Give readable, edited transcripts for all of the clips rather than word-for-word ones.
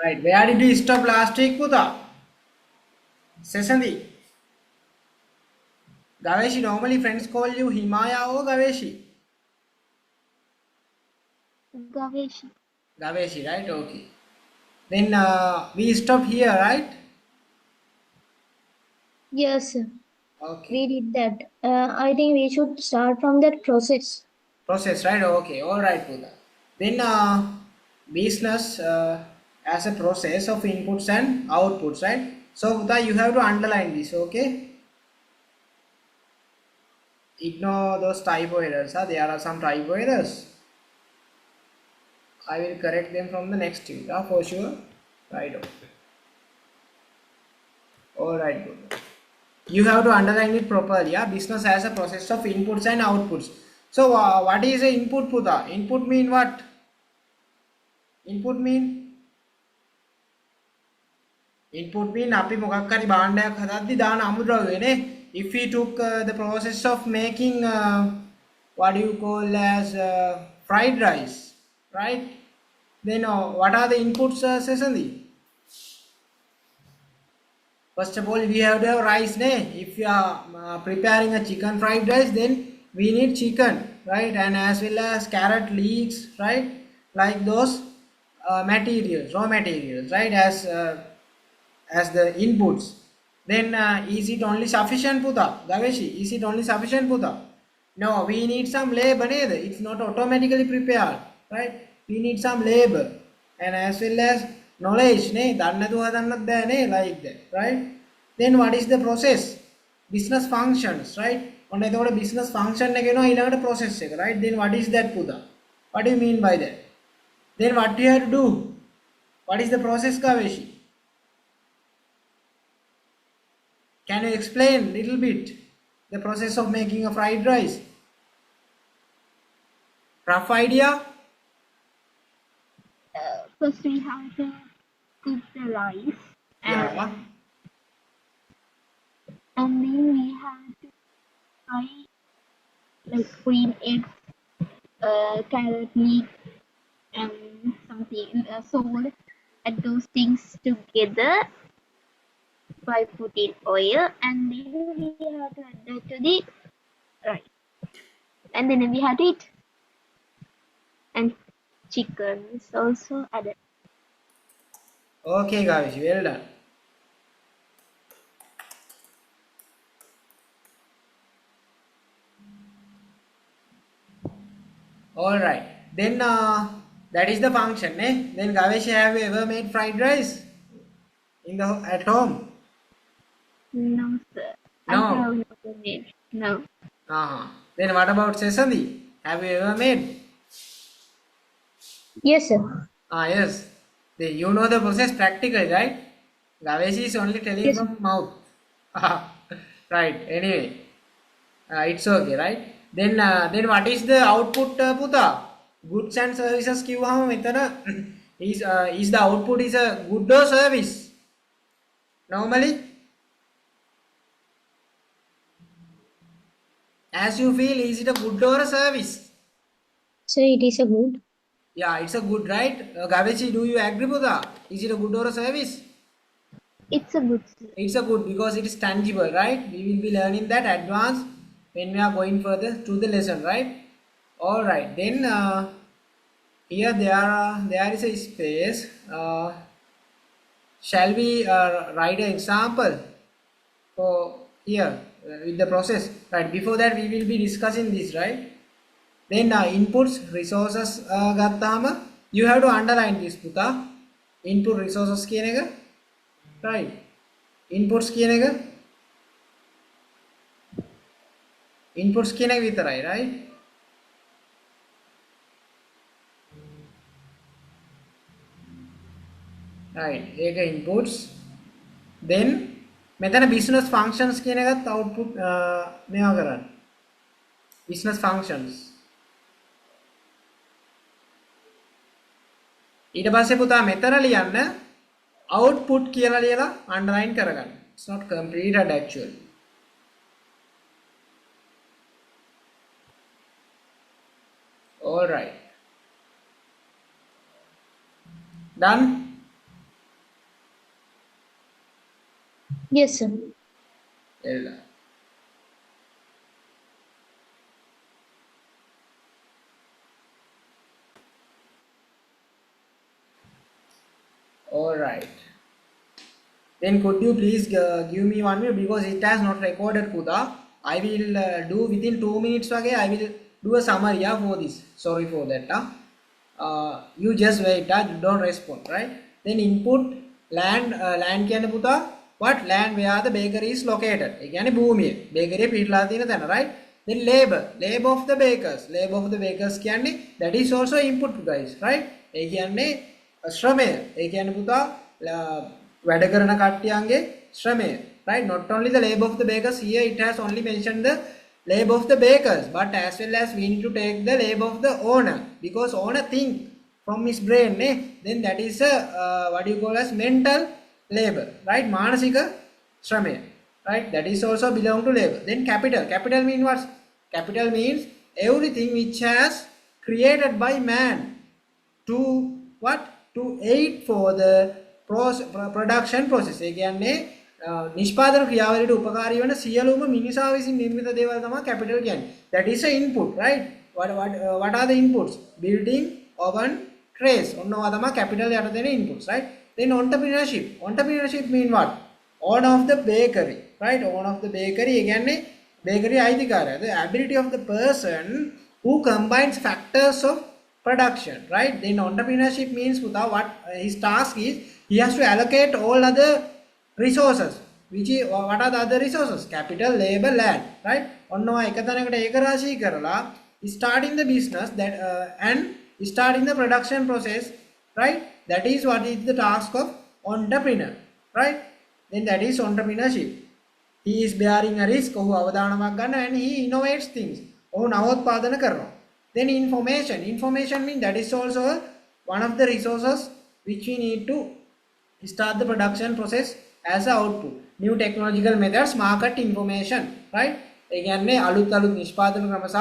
Right. Where did we stop last week, Puta? Sesandi. Gaveshi, normally friends call you Himaya or Gaveshi? Gaveshi. Gaveshi, right? Okay. Then we stop here, right? Yes, Okay. we did that. I think we should start from that process. Process, right? Okay. All right, Puta. Then business as a process of inputs and outputs, right? So, Puta, you have to underline this, okay? Ignore those typo errors. Huh? There are some typo errors. I will correct them from the next week, for sure. Right. Okay. All right, good. You have to underline it properly. Yeah, business as a process of inputs and outputs. So, what is a input, Puta? Input mean what? Input mean input mean අපි මොකක් හරි භාණ්ඩයක් හදද්දි දාන අමුද්‍රව්‍යනේ. If we took the process of making what do you call as fried rice, right? Then what are the inputs, Sesandi? First of all, we have to have rice, ne? If you are preparing a chicken fried rice, then we need chicken, right? And as well as carrot leeks, right? Like those materials, raw materials, right? As the inputs. Then is it only sufficient, Puta? Gaveshi, is it only sufficient, Puta? No, we need some labor. It's not automatically prepared, right? We need some labor and as well as knowledge. Like that, right? Then what is the process? Business functions, right? On a business function, process, right? Then what is that, Puta? What do you mean by that? Then what do you have to do? What is the process, Gaveshi? Can you explain little bit the process of making a fried rice? Rough idea? First, we have to cook the rice, Yeah. and then we have to fry like green eggs, carrot leek, and something salt. Add those things together by putting oil, and then we have to add that to the rice, and then we have to eat. And chicken is also added. Okay, guys, well done. All right. Then that is the function, eh? Then Gavesh, have you ever made fried rice in the at home? No, sir. I No. have never made. No. Then what about sesame? Have you ever made? Yes, sir. Yes. You know the process practically, right? Gavesh is only telling Yes, sir. from mouth. Right. Anyway, it's okay, right? Then what is the output, Puta? Goods and services කිව්වහම මෙතන is the output is a good or service? Normally, as you feel, is it a good or a service? So it is a good. Yeah, it's a good, right? Gavechi, do you agree, Puta? Is it a good or a service? It's a good, sir. It's a good because it is tangible, right? We will be learning that advanced when we are going further to the lesson, right? All right. Then here there is a space. Shall we write an example for here with the process? Right. Before that, we will be discussing this, right? Then inputs resources ගත්තාම you have to underline this, පුතා. Input resources කියන එක, right? Inputs කියන එක, inputs කියන එක විතරයි, right? Right. ඒක inputs. Then මෙතන business functions කියන එකත් output මේවා කරන්න. Business functions. ඊට පස්සේ පුතා මෙතන ලියන්න output කියලා ලියලා underline කරගන්න. It's not completed actually. All right. Done? Yes, sir. එලා. All right. Then could you please give me 1 minute because it has not recorded Kuda. I will do within 2 minutes. Okay, I will do a summary for this. Sorry for that. You just wait. Don't respond. Right. Then input land. Land කියන්නේ පුතා what land where the bakery is located. ඒ කියන්නේ භූමිය. bakery පිටලා තියෙන තැන. Right. Then labor. Labor of the bakers. Labor of the bakers කියන්නේ that is also input guys. Right. ඒ කියන්නේ ශ්‍රමය. ඒ කියන්නේ පුතා වැඩ කරන කට්ටියන්ගේ ශ්‍රමය, right? Not only the labor of the bakers, here it has only mentioned the labor of the bakers, but as well as we need to take the labor of the owner, because owner think from his brain, then that is a what you call as mental labor, right? මානසික ශ්‍රමය, right? That is also belong to labor. Then capital means what? Capital means everything which has created by man to what? To aid for the production process. ඒ කියන්නේ නිෂ්පාදන ක්‍රියාවලියට උපකාරී වන සියලුම මිනිසා විසින් නිර්මිත දේවල් තමයි capital කියන්නේ. That is a input, right? What are the inputs? Building, oven, trays. ඔන්නවා තමයි capital යට දෙන inputs, right? Then entrepreneurship. Entrepreneurship mean what? Owner of the bakery, right? Owner of the bakery ඒ කියන්නේ bakery අයිතිකාරය. The ability of the person who combines factors of production, right? Then entrepreneurship means what his task is, he has to allocate all other resources, which is what are the other resources? Capital, labor, land, right? ඔන්නවා එක තැනකට ඒක රාශී කරලා starting the business that and starting the production process, right? That is what is the task of entrepreneur, right? Then that is entrepreneurship. He is bearing a risk, ඔහු අවදානමක් ගන්න, and he innovates things. ඔහු නවෝත්පාදන කරනවා. Then information means that is also one of the resources which we need to start the production process as a output. New technological methods, market information, right? ඒ කියන්නේ අලුත් නිෂ්පාදන ක්‍රම සහ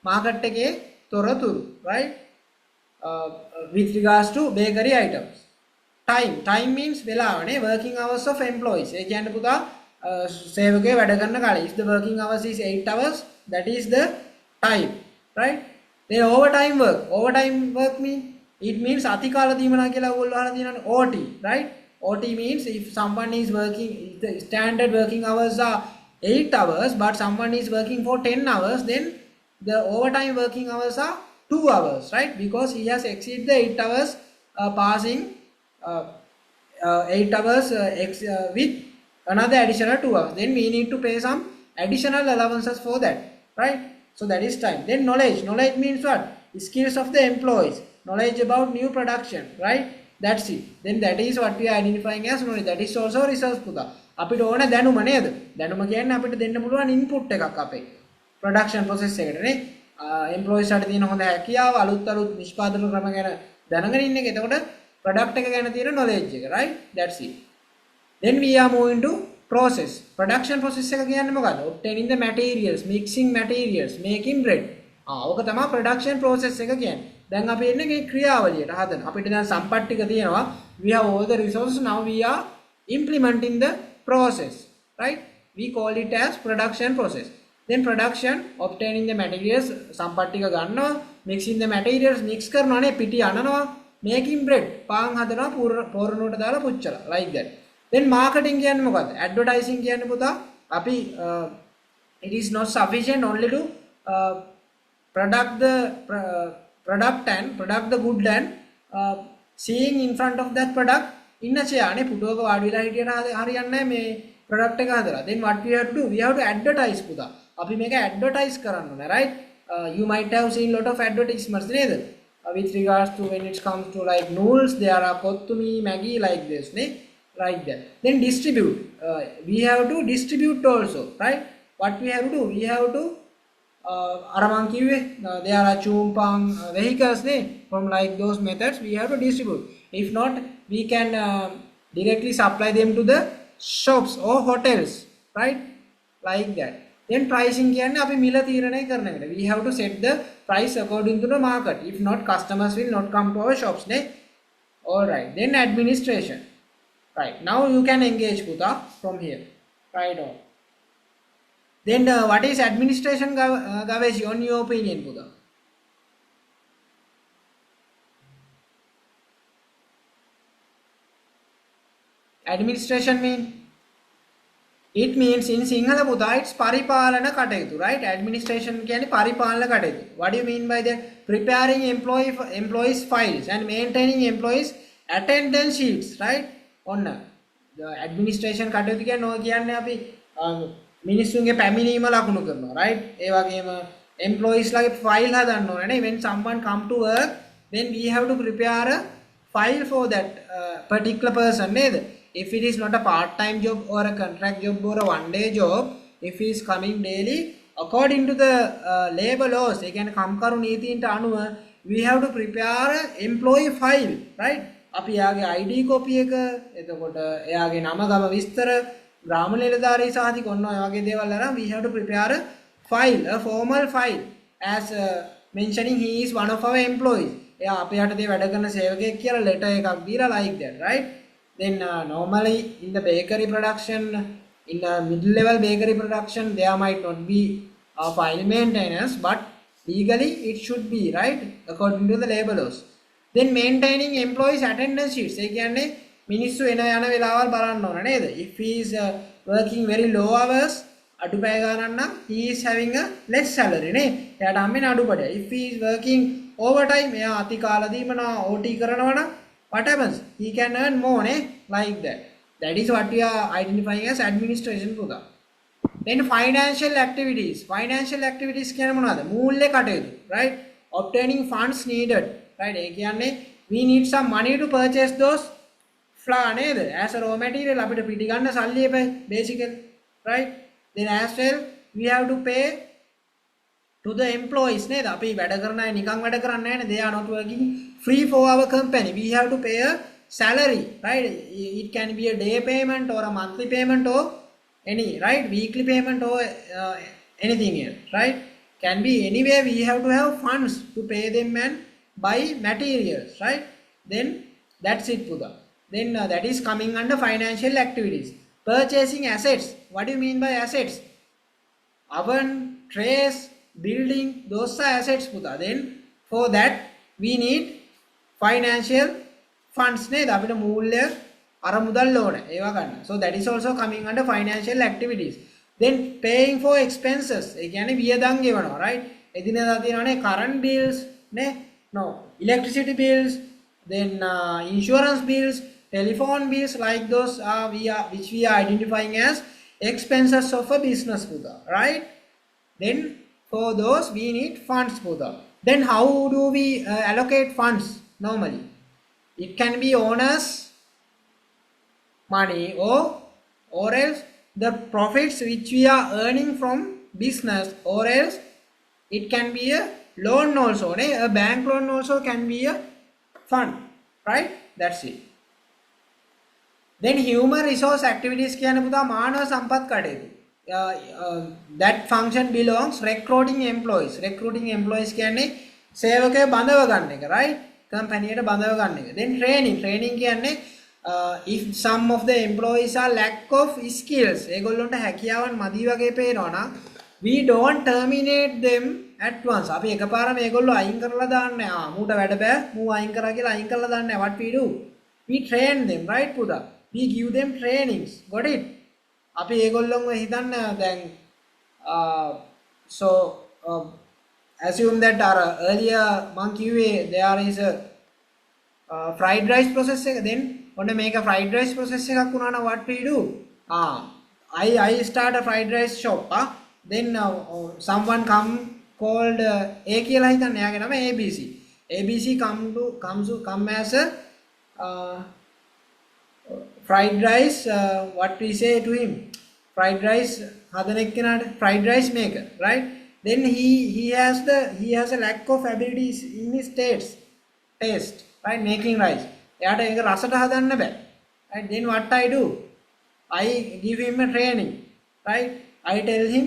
market එකේ තොරතුරු, right? With regards to bakery items. Time means වෙලාවනේ, working hours of employees. ඒ කියන්නේ පුතා සේවකයෝ වැඩ කරන කාලය. If the working hours is 8 hours, that is the time, right? Then overtime work means it means අතිකාල දීමනා කියලා ඔයගොල්ලෝ අහලා තියෙනවානේ OT, right? OT means if someone is working, if the standard working hours are 8 hours but someone is working for 10 hours, then the overtime working hours are 2 hours, right? Because he has exceeded the 8 hours passing 8 hours with another additional 2 hours. Then we need to pay some additional allowances for that, right? So that is time. Then knowledge means what? Skills of the employees, knowledge about new production, right? That's it. Then that is what we are identifying as knowledge. That is also resource පුතා. අපිට ඕන දැනුම නේද? දැනුම කියන්නේ අපිට දෙන්න පුළුවන් input එකක් අපේ production process එකට නේ. employees ට තියෙන හොඳ හැකියාව, අලුත් නිෂ්පාදන ක්‍රම ගැන දැනගෙන ඉන්න එක. එතකොට product එක ගැන තියෙන knowledge එක, right? That's it. Then we are moving to process. Production process එක කියන්නේ මොකද්ද? Obtaining the materials, mixing materials, making bread. ඕක තමයි production process එක කියන්නේ. දැන් අපි එන්නේ මේ ක්‍රියාවලියට හදන. අපිට දැන් සම්පත් ටික තියෙනවා. We have all the resources, now we are implementing the process, right? We call it as production process. Then production, obtaining the materials, සම්පත් ටික ගන්නවා, mixing the materials, mix කරනවානේ, පිටි අනනවා, making bread, පාන් හදනවා, පොරණුවට දාලා පුච්චලා, like that. Then marketing කියන්නේ මොකද්ද? Advertising කියන්නේ පුතා අපි it is not sufficient only to product the good and seeing in front of that product in a chair නේ පුටුවක වාඩි වෙලා හිටියට හරියන්නේ නැහැ මේ product එක හදලා. Then what we have to do? We have to advertise පුතා. අපි මේක advertise කරන්න ඕනේ, right? You might have seen lot of advertisements නේද? With regards to when it comes to like noodles, there are kottumi, Maggi, like this නේ. Like that. Then distribute. We have to distribute also, right? What we have to do? We have to අරමං කිව්වේ there are chumpang vehicles from like those methods we have to distribute. If not, we can directly supply them to the shops or hotels, right? Like that. Then pricing කියන්නේ අපි මිල තීරණය කරන එකට. We have to set the price according to the market. If not, customers will not come to our shops නේ. All right. Then administration. Right, now you can engage Puta from here. Right on. Then what is administration, Gaveshi, on your opinion, Puta? Administration mean? It means in Sinhala Buddha it's paripalana katayutu, right? Administration කියන්නේ පරිපාලන කටයුතු. What do you mean by that? Preparing employees files and maintaining employees attendance sheets, right? ඔන්න the administration කටයුතු කියන්නේ ඔය කියන්නේ අපි මිනිස්සුන්ගේ පැමිණීම ලකුණු කරනවා, right? ඒ වගේම employees ලගේ file හදන්න ඕනේ නේ. When someone come to work, then we have to prepare a file for that particular person නේද? If it is not a part-time job or a contract job or a one-day job, if he is coming daily, according to the labor laws, they can kamkaru නීතියින්ට අනුව we have to prepare a employee file, right? අපි යාගේ ID copy එක, එතකොට එයාගේ නම ගම විස්තර, ග්‍රාම නිලධාරී සහතික ඔන්න ඔය වගේ දේවල් අරන් we have to prepare a file, a formal file as mentioning he is one of our employees. එයා අපේ යටතේ වැඩ කරන සේවකයෙක් කියලා letter එකක් දීලා like that, right? Then normally in the bakery production, in the mid-level bakery production, there might not be file maintenance, but legally it should be, right, according to the labor laws. Then maintaining employees attendance sheets. ඒ කියන්නේ මිනිස්සු එන යන වෙලාවල් බලන්න ඕන නේද? If he is working very low hours, අඩු පැය ගණන් නම් he is having a less salary නේ. එයාට හම්බෙන්නේ අඩු පැය. If he is working overtime, එයා අති කාල දීමන OT කරනවා නම් what happens? He can earn more, like that. That is what we are identifying as administration Puda. Then financial activities. Financial activities කියන්නේ මොනවද? මූල්‍ය කටයුතු, right? Obtaining funds needed, right? ඒ කියන්නේ we need some money to purchase those flour නේද? As a raw material අපිට පිටි ගන්න සල්ලි එපයි basically, right? Then as well we have to pay to the employees නේද? අපි වැඩ කරන අය නිකන් වැඩ කරන්නේ නැහැ නේ. They are not working free for our company. We have to pay a salary, right? It can be a day payment or a monthly payment or any, right? Weekly payment or anything else, right? Can be anywhere. We have to have funds to pay them and buy materials, right? Then that's it, Puda. Then that is coming under financial activities. Purchasing assets. What do you mean by assets? Oven, trays, building, those are assets, Puda. Then for that we need financial funds නේද? අපිට මූල්‍ය අර මුදල් ඕනේ ඒවා ගන්න. So that is also coming under financial activities. Then paying for expenses. ඒ කියන්නේ වියදම් ගෙවනවා, right? එදිනෙදා තියෙනවානේ current bills නේ? No, electricity bills, then insurance bills, telephone bills, like those which we are identifying as expenses of a business Puda, right? Then for those we need funds Puda. Then how do we allocate funds normally? It can be owners money or else the profits which we are earning from business, or else it can be a loan also, a bank loan also can be a fund, right? That's it. Then human resource activities කියන්නේ පුතා මානව සම්පත් කටයුතු. That function belongs recruiting employees. Recruiting employees කියන්නේ සේවකයෝ බඳව ගන්න එක, right? company එකට බඳව ගන්න එක. Then training කියන්නේ if some of the employees are lack of skills, ඒගොල්ලන්ට හැකියාවන් මදි වගේ පේනවා නම් we don't terminate them at once. අපි එකපාරම ඒගොල්ලෝ අයින් කරලා දාන්නේ. මූට වැඩ බෑ. මූ අයින් කරා කියලා අයින් කරලා දාන්නේ. What we do? We train them, right Puda? We give them trainings. Got it? අපි ඒගොල්ලොන්ව හිතන්න දැන් so assume that earlier මං කිව්වේ there is a fried rice process එක. Then ඔන්න මේක fried rice process එකක් වුණා නම් what we do? I start a fried rice shop. Then someone come called A කියලා හිතන්න. එයාගේ නම ABC. ABC come as a fried rice, what we say to him, fried rice හදන එක්කෙනාට fried rice maker, right? Then he has a lack of abilities in his taste, right? Making rice. එයාට ඒක රසට හදන්න බෑ, right? Then what I do? I give him a training, right? I tell him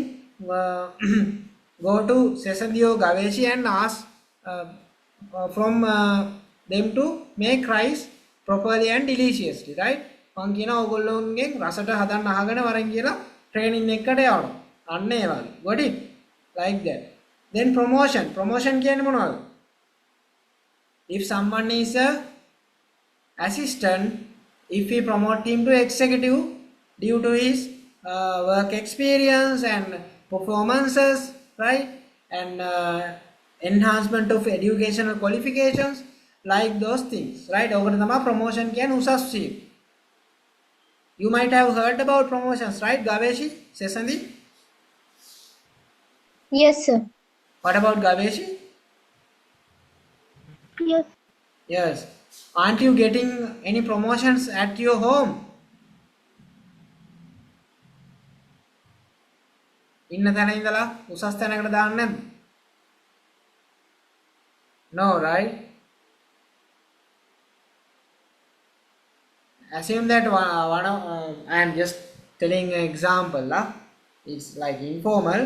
go to Sesadio Gaveshi and ask from them to make rice properly and deliciously, right? මං කියනවා ඕගොල්ලෝන්ගෙන් රසට හදන්න අහගෙන වරන් කියලා training එකකට යවනවා. අන්න ඒ වගේ. got it? Like that. Then promotion කියන්නේ මොනවද? If someone is a assistant, if we promote him to executive due to his work experience and performances, right, and enhancement of educational qualifications, like those things, right? ඔකට තමයි promotion කියන්නේ උසස් වීම. You might have heard about promotions, right, Gaveshi, Sesandi? Yes, sir. What about Gaveshi? Yes. Yes. Aren't you getting any promotions at your home? ඉන්න තැන ඉඳලා උසස් තැනකට දාන්න නැද්ද? No, right? Assume that I am just telling an example. It's like informal.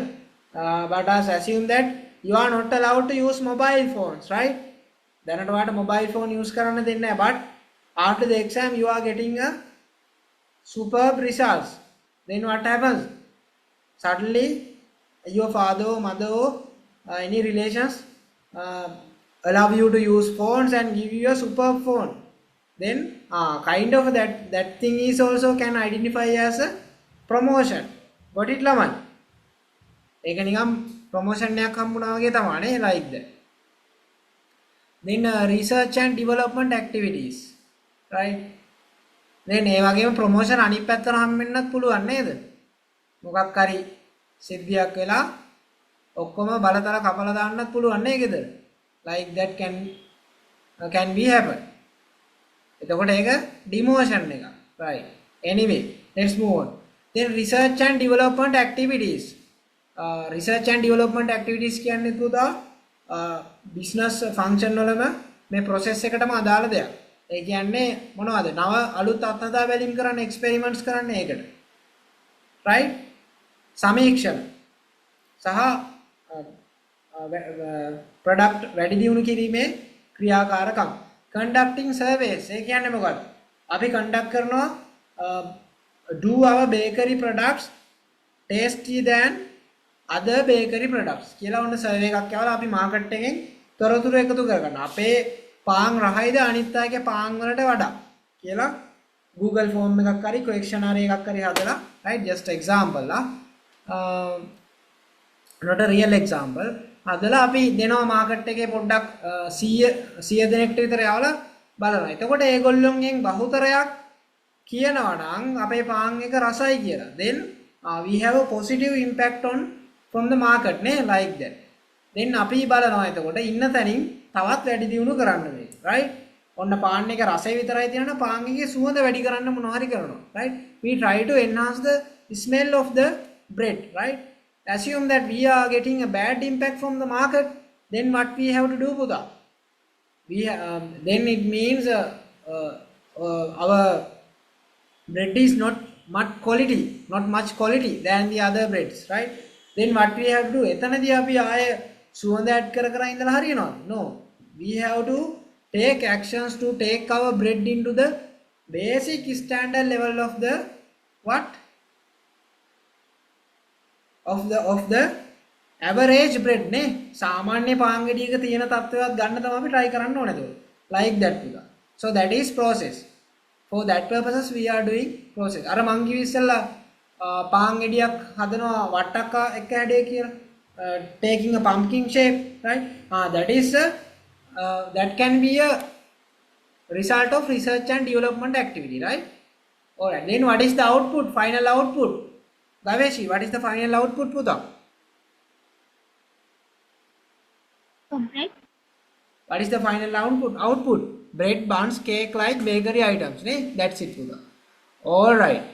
But as assume that you are not allowed to use mobile phones, right? දැනට ඔයාලට mobile phone use කරන්න දෙන්නේ නැහැ. But after the exam you are getting a superb results. Then what happens? Suddenly your father or mother or any relations allow you to use phones and give you a superb phone. Then kind of that thing is also can identify as a promotion. Got it, ළමයි? ඒක නිකම් promotion එකක් හම්බුනා වගේ තමයි නේ, like that. Then research and development activities, right? Then ඒ වගේම promotion අනිත් පැත්තට හම්බෙන්නත් පුළුවන් නේද? මොකක් හරි සිද්ධියක් වෙලා ඔක්කොම බලතල කපලා දාන්නත් පුළුවන් නේ ගෙදර. Like that can be happen. එතකොට ඒක demotion එක, right? Anyway, let's move on. Then research and development activities. Research and development activities කියන්නේ පුතා business function වලම මේ process එකටම අදාළ දෙයක්. ඒ කියන්නේ මොනවද? නව අලුත් අත්හදා බැලීම් කරන්න, experiments කරන්න ඒකට. Right? සමීක්ෂණ සහ product වැඩි දියුණු කිරීමේ ක්‍රියාකාරකම්. Conducting surveys ඒ කියන්නේ මොකක්ද? අපි conduct කරනවා do our bakery products tasty than other bakery products කියලා ඔන්න survey එකක් යවලා අපි market එකෙන් තොරතුරු එකතු කරගන්නවා. අපේ පාන් රහයිද අනිත් අයගේ පාන් වලට වඩා කියලා Google form එකක් හරි questionnaire එකක් හරි හදලා, right? Just example not a real example. හදලා අපි දෙනවා market එකේ පොඩ්ඩක් 100 දෙනෙක්ට විතර යවලා බලනවා. එතකොට ඒගොල්ලොන්ගෙන් බහුතරයක් කියනවා නම් අපේ පාන් එක රසයි කියලා. Then we have a positive impact from the market නේ, like that. Then අපි බලනවා එතකොට ඉන්න තැනින් තවත් වැඩි දියුණු කරන්න වෙයි, right? ඔන්න පාන් එක රසය විතරයි තියෙනවා, පාන් එකේ සුවඳ වැඩි කරන්න මොනවා හරි කරනවා, right? We try to enhance the smell of the bread, right? Assume that we are getting a bad impact from the market, then what we have to do, Buddha? Then it means our bread is not much quality than the other breads, right? Then what we have to do? එතනදී අපි ආයේ සුවඳ add කර ඉඳලා හරියනවද? No. We have to take actions to take our bread into the basic standard level of the what? Of the average bread නේ. සාමාන්‍ය පාන් ගෙඩියක තියෙන තත්ත්වයක් ගන්න තමයි අපි try කරන්න ඕනේ ඒක. Like that පුතා. So that is process. For that purposes we are doing process. අර මං කිව්ව ඉස්සෙල්ලා පාන් ගෙඩියක් හදනවා වට්ටක්ක එක හැඩය කියලා. Taking a pumpkin shape, right? That can be a result of research and development activity, right? Alright, then what is the output, final output? Gaveshi, what is the final output, Puta? Bread. What is the final output? Bread, buns, cake, like bakery items, right? That's it, Puta. Alright,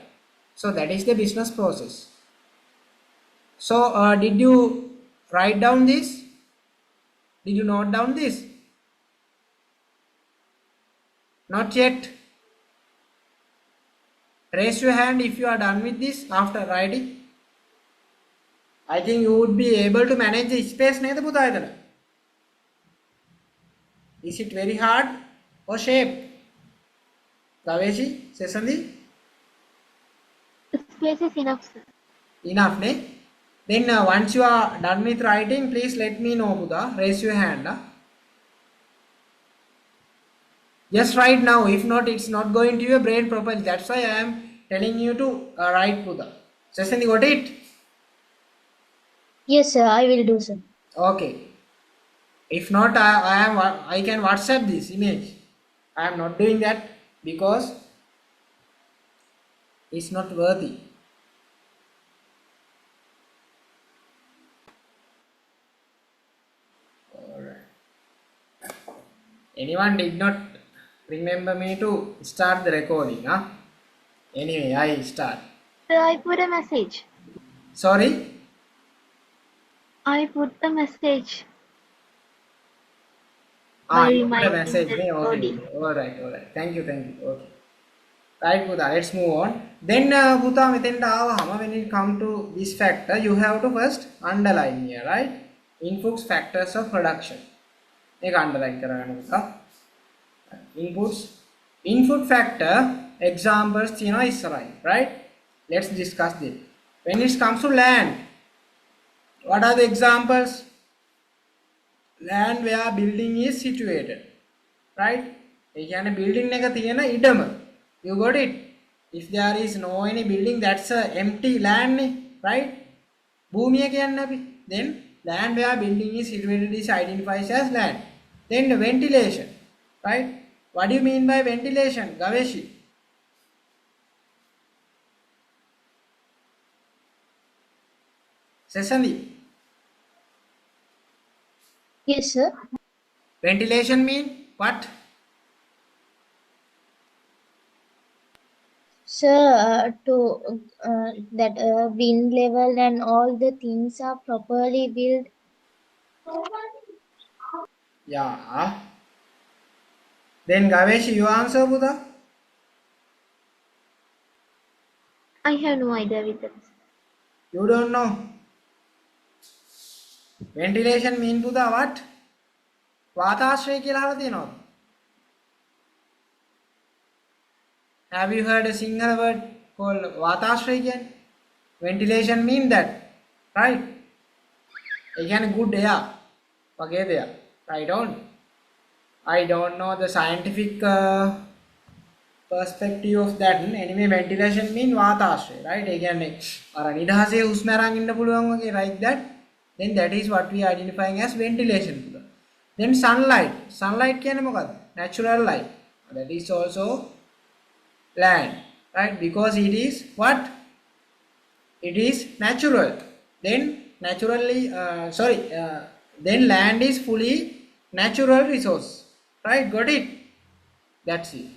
so that is the business process. So did you write down this? Did you note down this? Not yet. Raise your hand if you are done with this after writing. I think you would be able to manage the space නේද පුතා එතන? Is it very hard or shape? Gaveshi, Sesandi? space is enough, sir. Enough, ne? Then once you are done with writing, please let me know, Buddha. Raise your hand. Just write now. If not, it's not going to your brain properly. That's why I am telling you to write, Buddha. Sesani, got it? Yes, sir. I will do, sir. Okay. If not, I can WhatsApp this image. I am not doing that because it's not worthy. Alright. Anyone did not remember me to start the recording, huh? Anyway, I start. Sir, I put a message. Sorry? I put a message. Ah, By you put a reminding message. the Okay, recording. okay. Alright. Thank you. Okay. Right, Buddha, let's move on. Then, Buddha, when it comes to this factor, you have to first underline here, right? Inputs, factors of production. Ek underline karagana, Buddha. Inputs, input factor, examples, is right? Let's discuss this. When it comes to land, what are the examples? Land where building is situated, right? ඒ කියන්නේ building එක තියෙන ඉඩම. You got it? If there is no any building, that's a empty land, right? භූමිය කියන්නේ අපි. Then land where building is situated is identified as land. Then the ventilation, right? What do you mean by ventilation, Gaveshi? Sesandi. Yes, sir. Ventilation mean what? Sir, to that wind level and all the things are properly built. Yeah. Then Gaveshi, you answer, Buddha? I have no idea with that. You don't know. Ventilation mean Buddha what? වාතාශ්‍රය කියලා අහලා තියෙනවද? Have you heard a single word called වාතාශ්‍රය කියන්නේ? Ventilation mean that, right? ඒ කියන්නේ good air වගේ දෙයක්. Right on? I don't know the scientific perspective of that. Anyway, ventilation mean වාතාශ්‍රය, right? ඒ කියන්නේ අර නිදහසේ හුස්ම අරන් ඉන්න පුළුවන් වගේ, right? That then that is what we are identifying as ventilation. Then sunlight කියන්නේ මොකක්ද? Natural light. That is also land, right? Because it is what? It is natural. Then then land is fully natural resource, right? Got it? That's it.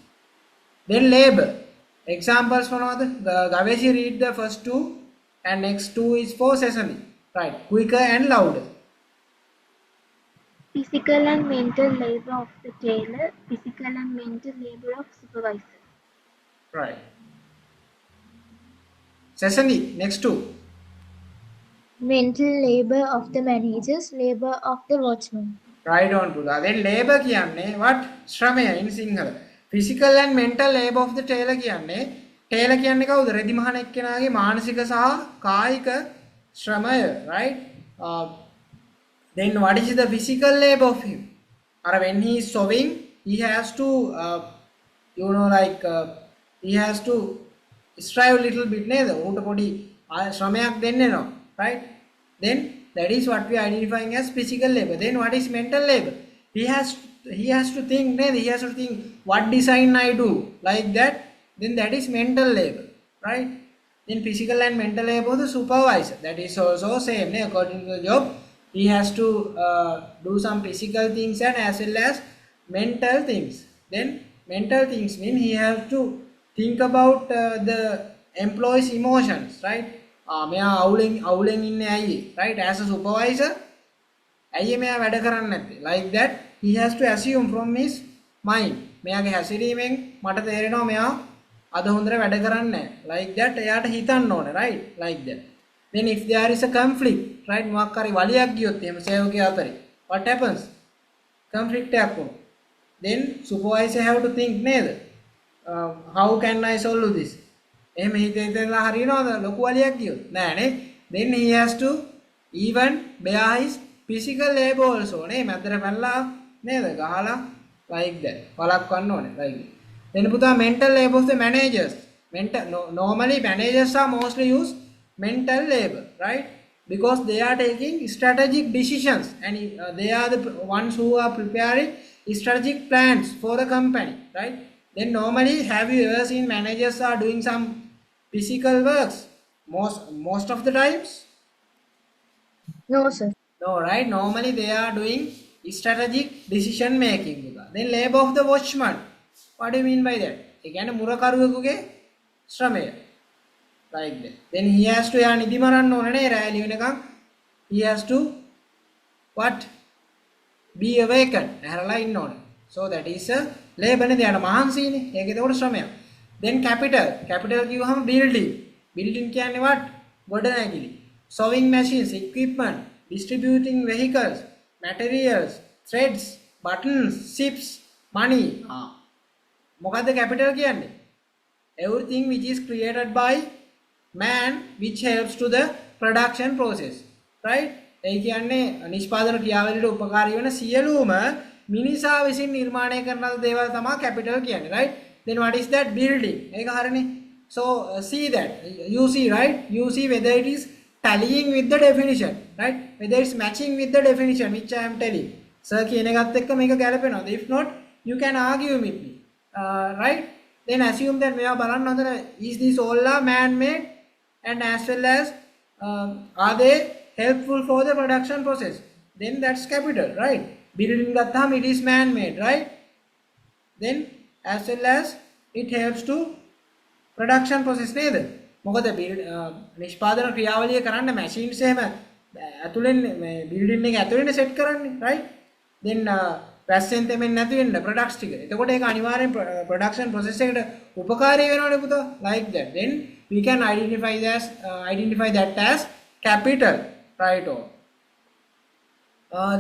Then labor. Examples මොනවද? Gaveshi read the first two and next two is for Sesame, right? Quicker and louder. Physical and mental labor of the tailor, physical and mental labor of supervisor. Right. Sesame, next two. Mental labor of the managers, labor of the watchman. Right on to that. Then labor කියන්නේ what? ශ්‍රමය in Sinhala. Physical and mental labor of the tailor කියන්නේ tailor කියන්නේ කවුද? රෙදි මහන එක්කෙනාගේ මානසික සහ කායික ශ්‍රමය, right? Then what is the physical labor of him? Or when he is sewing, he has to he has to strive a little bit නේද? ඌට පොඩි ශ්‍රමයක් දෙන්න වෙනවා, right? Then that is what we are identifying as physical labor. Then what is mental labor? He has to think නේද? He has to think what design I do, like that. Then that is mental labor, right? Then physical and mental labor of the supervisor, that is also same according to the job. He has to do some physical things and as well as mental things. Then mental things mean he has to think about the employees' emotions, right? මෙයා අවුලෙන් ඉන්නේ ඇයි, right? As a supervisor, ඇයි මෙයා වැඩ කරන්නේ නැත්තේ? Like that, he has to assume from his mind. මෙයාගේ හැසිරීමෙන් මට තේරෙනවා මෙයා අද හොඳට වැඩ කරන්නේ නැහැ. Like that, එයාට හිතන්න ඕනේ, right? Like that. Then if there is a conflict, right? මොකක් හරි වලියක් ගියොත් එහෙම සේවකයා අතරේ, what happens? Conflict එකක් වුණා. Then supervisor have to think නේද? How can I solve this? එහෙම හිතේලා හරියනවද ලොකු වලියක් කියොත් නෑනේ. then he has to even bear his physical labor also නේ. මැදට පැනලා නේද ගහලා like that වලක්වන්න ඕනේ like that. then පුතා mental labor of the managers. Normally managers are mostly use mental labor, right? Because they are taking strategic decisions and they are the ones who are preparing strategic plans for the company, right? Then normally, have you ever seen managers are doing some physical works most of the times? No, sir. No, right? Normally they are doing strategic decision making. Then labor of the watchman. What do you mean by that? Again, මුරකරුවෙකුගේ ශ්‍රමය. Like that. Then he has to earn නිදි මරන්න ඕනේ නේ රැලි වෙනකන්. He has to what? Be awakened. ඇහැරලා ඉන්න ඕනේ. So that is a labor නේ දෙයන මහන්සියනේ. ඒක ඒකට ශ්‍රමයක්. Then capital කිව්වහම building. Building කියන්නේ what? ගොඩනැගිලි. Sewing machines, equipment, distributing vehicles, materials, threads, buttons, ships, money. මොකද්ද capital කියන්නේ? Everything which is created by man which helps to the production process, right? ඒ කියන්නේ නිෂ්පාදන ක්‍රියාවලියට උපකාරී වෙන සියලුම මිනිසා විසින් නිර්මාණය කරන දේවල් තමයි capital කියන්නේ, right? Then what is that? Building. ඒක හරිනේ. So see that, you see, right? You see whether it is tallying with the definition, right? Whether it's matching with the definition which I am telling. Sir කියන එකත් එක්ක මේක ගැලපෙනවද? If not, you can argue with me, right? Then assume that මේවා බලන්න හොඳට, is this all are man made and as well as are they helpful for the production process? Then that's capital, right? Building ගත්තාම it is man made, right? Then as well as it helps to production process නේද? මොකද නිෂ්පාදන ක්‍රියාවලිය කරන්න machines එහෙම ඇතුලෙන් මේ building එක ඇතුලෙන් set කරන්නේ, right? Then වැස්සෙන් තෙමෙන්නේ නැති වෙන්න products ටික. එතකොට ඒක අනිවාර්යෙන් production process එකට උපකාරී වෙනවනේ පුතා. Like that. Then we can identify that as capital, right?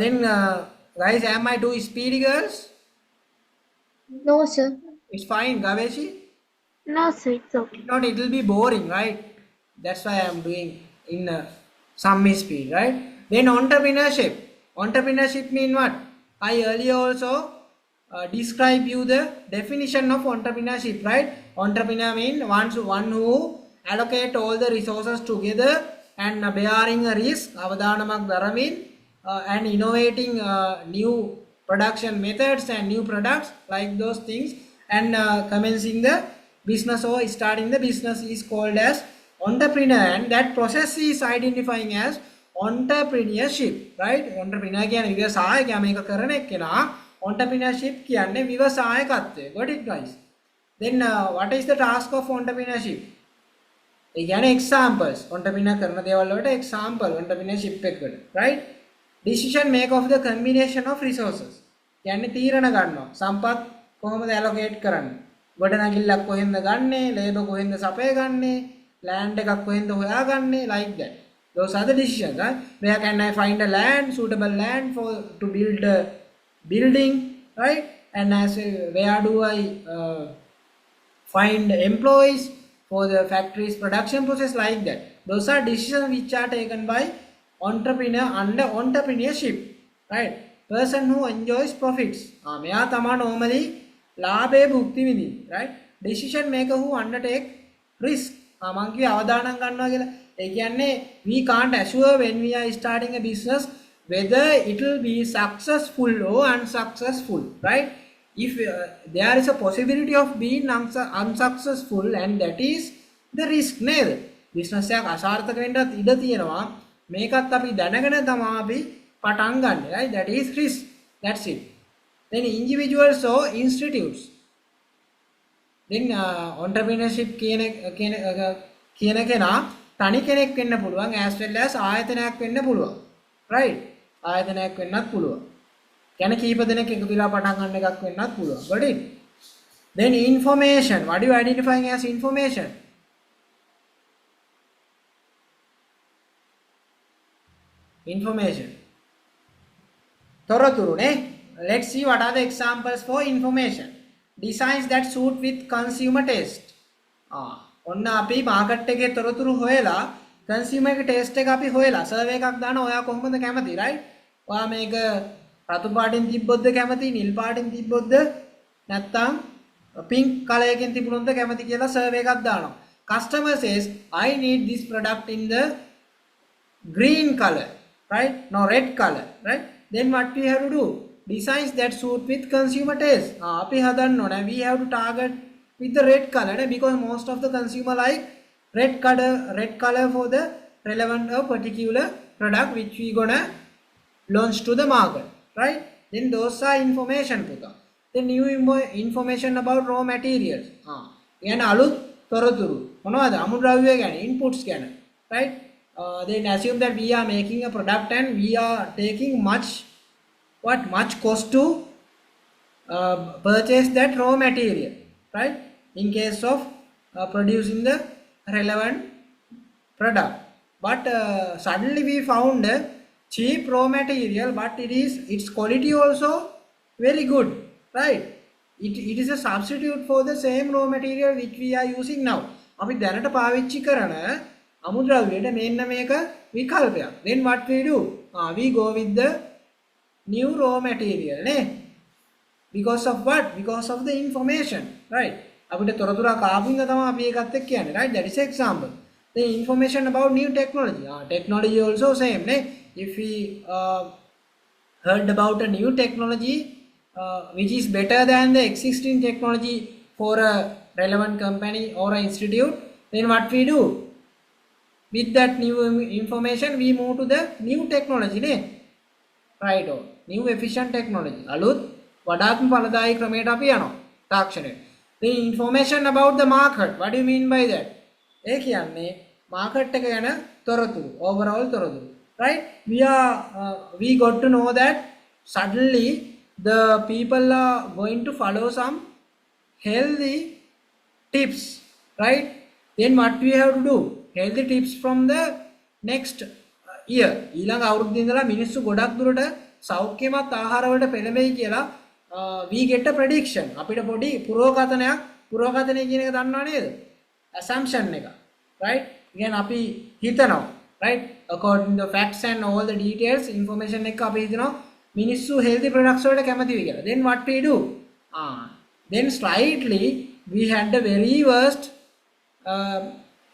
Then guys, am I too speedy, girls? No, sir. It's fine, Gaveshi. No, sir, it's okay. If not, it will be boring, right? That's why I am doing in some speed, right? Then entrepreneurship. Entrepreneurship mean what? I earlier also describe you the definition of entrepreneurship, right? Entrepreneur mean one who allocate all the resources together and bearing a risk, අවදානමක් දරමින් and innovating new production methods and new products, like those things, and commencing the business or starting the business is called as entrepreneur, and that process is identifying as entrepreneurship, right? Entrepreneur කියන්නේ විවසායකයා මේක කරන එක්කෙනා. Entrepreneurship කියන්නේ විවසායකත්වය. Got it, guys? Then what is the task of entrepreneurship? ඒ කියන්නේ examples. Entrepreneur කරන දේවල් වලට example entrepreneurship එකකට, right? Decision make of the combination of resources. කියන්නේ තීරණ ගන්නවා. සම්පත් කොහොමද allocate කරන්නේ? ගොඩනැගිල්ලක් කොහෙන්ද ගන්නෙ? labor කොහෙන්ද සපය ගන්නෙ? land එකක් කොහෙන්ද හොයාගන්නේ? Like that. Those are the decisions, right? Where can I find a land, suitable land to build a building, right? And as where do I find employees for the factory's production process, like that. Those are decisions which are taken by entrepreneur under entrepreneurship, right? Person who enjoys profits. මෙයා තමයි normally ලාභයේ භුක්ති විඳින්නේ, right? Decision maker who undertake risk. මං කිව්වේ අවදානම් ගන්නවා කියලා. ඒ කියන්නේ we can't assure when we are starting a business whether it will be successful or unsuccessful, right? If there is a possibility of being unsuccessful, and that is the risk නේද? business එකක් අසාර්ථක වෙන්නත් ඉඩ තියෙනවා. මේකත් අපි දැනගෙන තමයි අපි පටන් ගන්න, right? That is risk. That's it. Then individuals or institutes. Then entrepreneurship කියන කෙනා තනි කෙනෙක් වෙන්න පුළුවන්, as well as ආයතනයක් වෙන්න පුළුවන්, right? ආයතනයක් වෙන්නත් පුළුවන්. කියන්නේ කීප දෙනෙක් එකතු වෙලා පටන් ගන්න එකක් වෙන්නත් පුළුවන්. Got it? Then information. What are you identifying as information? Information. තොරතුරු නේ. Let's see what are the examples for information. Designs that suit with consumer taste. ඔන්න අපි මාකට් එකේ තොරතුරු හොයලා කන්සියුමර් එක ටෙස්ට් එක අපි හොයලා සර්වේ එකක් දානවා ඔයා කොහොමද කැමති රයිට් ඔයා මේක රතු පාටින් තිබ්බොත්ද කැමති නිල් පාටින් තිබ්බොත්ද නැත්නම් pink color එකෙන් තිබුණොත්ද කැමති කියලා සර්වේ එකක් දානවා customer says I need this product in the green color right no red color right then what we have to do designs that suit with consumer taste අපි හදන්න ඕනේ we have to target with the red color because most of the consumer like red color for the relevant or particular product which we gonna launch to the market right then those are information පුතා the new information about raw materials يعني අලුත් තොරතුරු මොනවද අමුද්‍රව්‍ය ගැන inputs ගැන right then assume that we are making a product and we are taking much cost to purchase that raw material right in case of producing the relevant product but suddenly we found a cheap raw material but its quality also very good right it is a substitute for the same raw material which we are using now අපි දැනට පාවිච්චි කරන අමුද්‍රව්‍යයට මෙන්න මේක විකල්පයක් then what we do we go with the new raw material නේ because of what because of the information right අපිට තොරතුරක් ආපුින්ද තමයි අපි ඒකත් එක්ක කියන්නේ right that is example the information about new technology technology also same නේ if we heard about a new technology which is better than the existing technology for a relevant company or an institute then what we do with that new information we move to the new technology නේ right or new efficient technology අලුත් වඩාත්ම ඵලදායී ක්‍රමයට අපි යනවා තාක්ෂණයට the information about the market what do you mean by that ඒ කියන්නේ market එක ගැන තොරතුරු overall තොරතුරු right we got to know that suddenly the people are going to follow some healthy tips right then what we have to do healthy tips from the next year ඊළඟ අවුරුද්දේ ඉඳලා මිනිස්සු ගොඩක් දුරට සෞඛ්‍යමත් ආහාර වලට පෙළඹෙයි කියලා we get a prediction අපිට පොඩි පුරෝගතනය කියන එක දන්නව නේද assumption එක right again අපි හිතනවා right according to the facts and all the details information එක අපි හිතනවා මිනිස්සු healthy products වලට කැමති වෙයි කියලා then what we do then slightly we had the very worst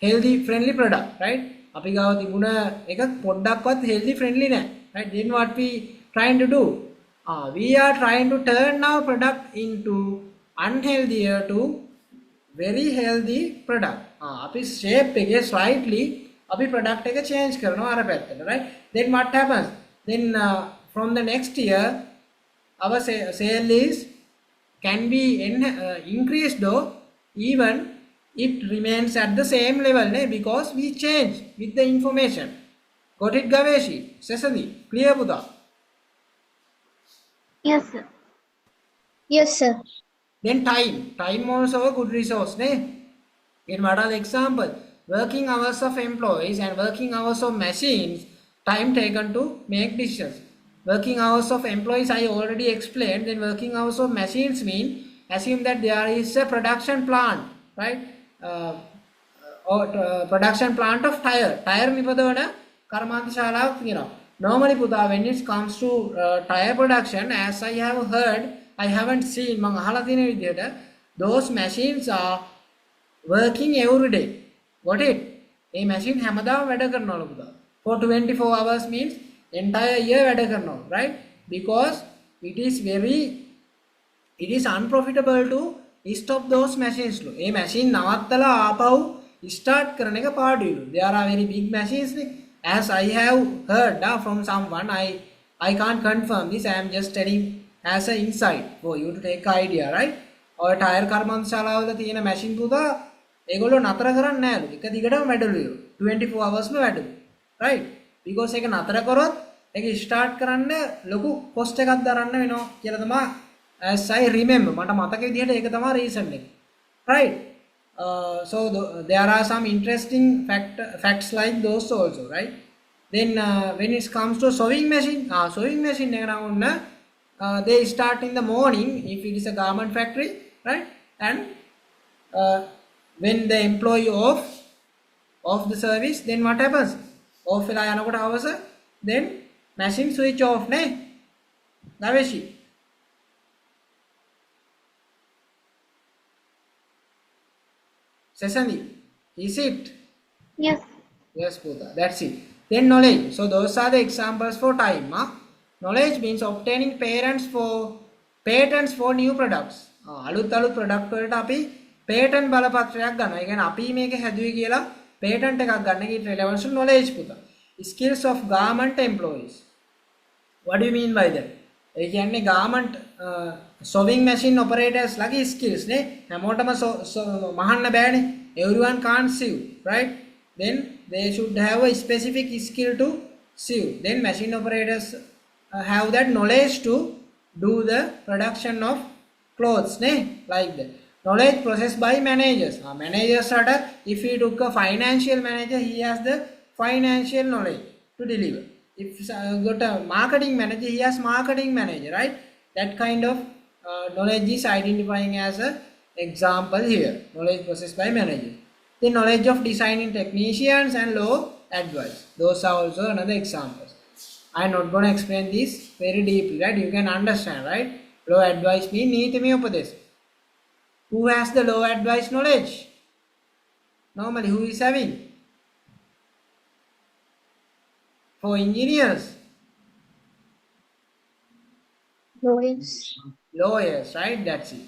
healthy friendly product right අපි ගාව තිබුණ එක පොඩ්ඩක්වත් healthy friendly නැහැ right then what we trying to do we are trying to turn our product into unhealthier to very healthy product අපි shape එකේ slightly අපි product එක change කරනවා අර පැත්තට right then what happens then from the next year our sale is can be increased though even it remains at the same level because we change with the information got it Gaveshi Sesadi clear Buddha yes sir Yes, sir. then time also a good resource in what are the example working hours of employees and working hours of machines time taken to make decisions working hours of employees I already explained then working hours of machines mean assume that there is a production plant right or production plant of tire නිපදවන කර්මාන්ත ශාලාවක් තියෙනවා normally පුතා when it comes to tire production as I have heard I haven't seen මම අහලා තියෙන විදිහට those machines are working every day got it A machine හැමදාම වැඩ කරනවලු පුතා for 24 hours means entire year වැඩ කරනවා right because it is unprofitable to stop those machines A machine නවත්තලා ආපහු start කරන එක පාඩුයිලු there are very big machines as I have heard from someone I can't confirm this I am just telling as an insight for you to take idea right ඔය tyre කර්මාන්ත ශාලාවල තියෙන machine පුතා ඒගොල්ලෝ නතර කරන්නේ නෑලු එක දිගටම වැඩලු 24 hours ම වැඩලු right because ඒක නතර කරොත් ඒක start කරන්න ලොකු cost එකක් දරන්න වෙනවා කියලා තමයි as I remember මට මතක විදිහට ඒක තමයි reason එක right so there are some interesting facts like those also right then when it comes to sewing machine එක නම් they start in the morning if it is a garment factory right and when the employee off the service, then what happens? Off වෙලා යනකොට හවස, then machine switch off නේ. ගවේෂි. Sesandi, is it? Yes. Yes, Pooja, that's it. Then knowledge. So those are the examples for time. Knowledge means obtaining patents for new products. අලුත් product වලට අපි patent බලපත්‍රයක් ගන්නවා. ඒ කියන්නේ අපි මේක හැදුවේ කියලා patent එකක් ගන්න කී relevance knowledge පුතා. Skills of garment employees. What do you mean by that? ඒ කියන්නේ garment sewing machine operators ලගේ skills නේ. හැමෝටම මහන්න බෑනේ. Everyone can't sew, right? Then they should have a specific skill to sew. Then machine operators have that knowledge to do the production of clothes, like that. Knowledge processed by managers. Managers are, if he took a financial manager, he has the financial knowledge to deliver. If got a marketing manager, he has marketing manager, right? That kind of knowledge is identifying as a example here. Knowledge processed by managers. The knowledge of designing technicians and law advice. Those are also another examples. I am not going to explain this very deeply, right? You can understand, right? Law advice means nitime upadesa. Who has the law advice knowledge? Normally, who is having? For engineers. Lawyers, right? That's it.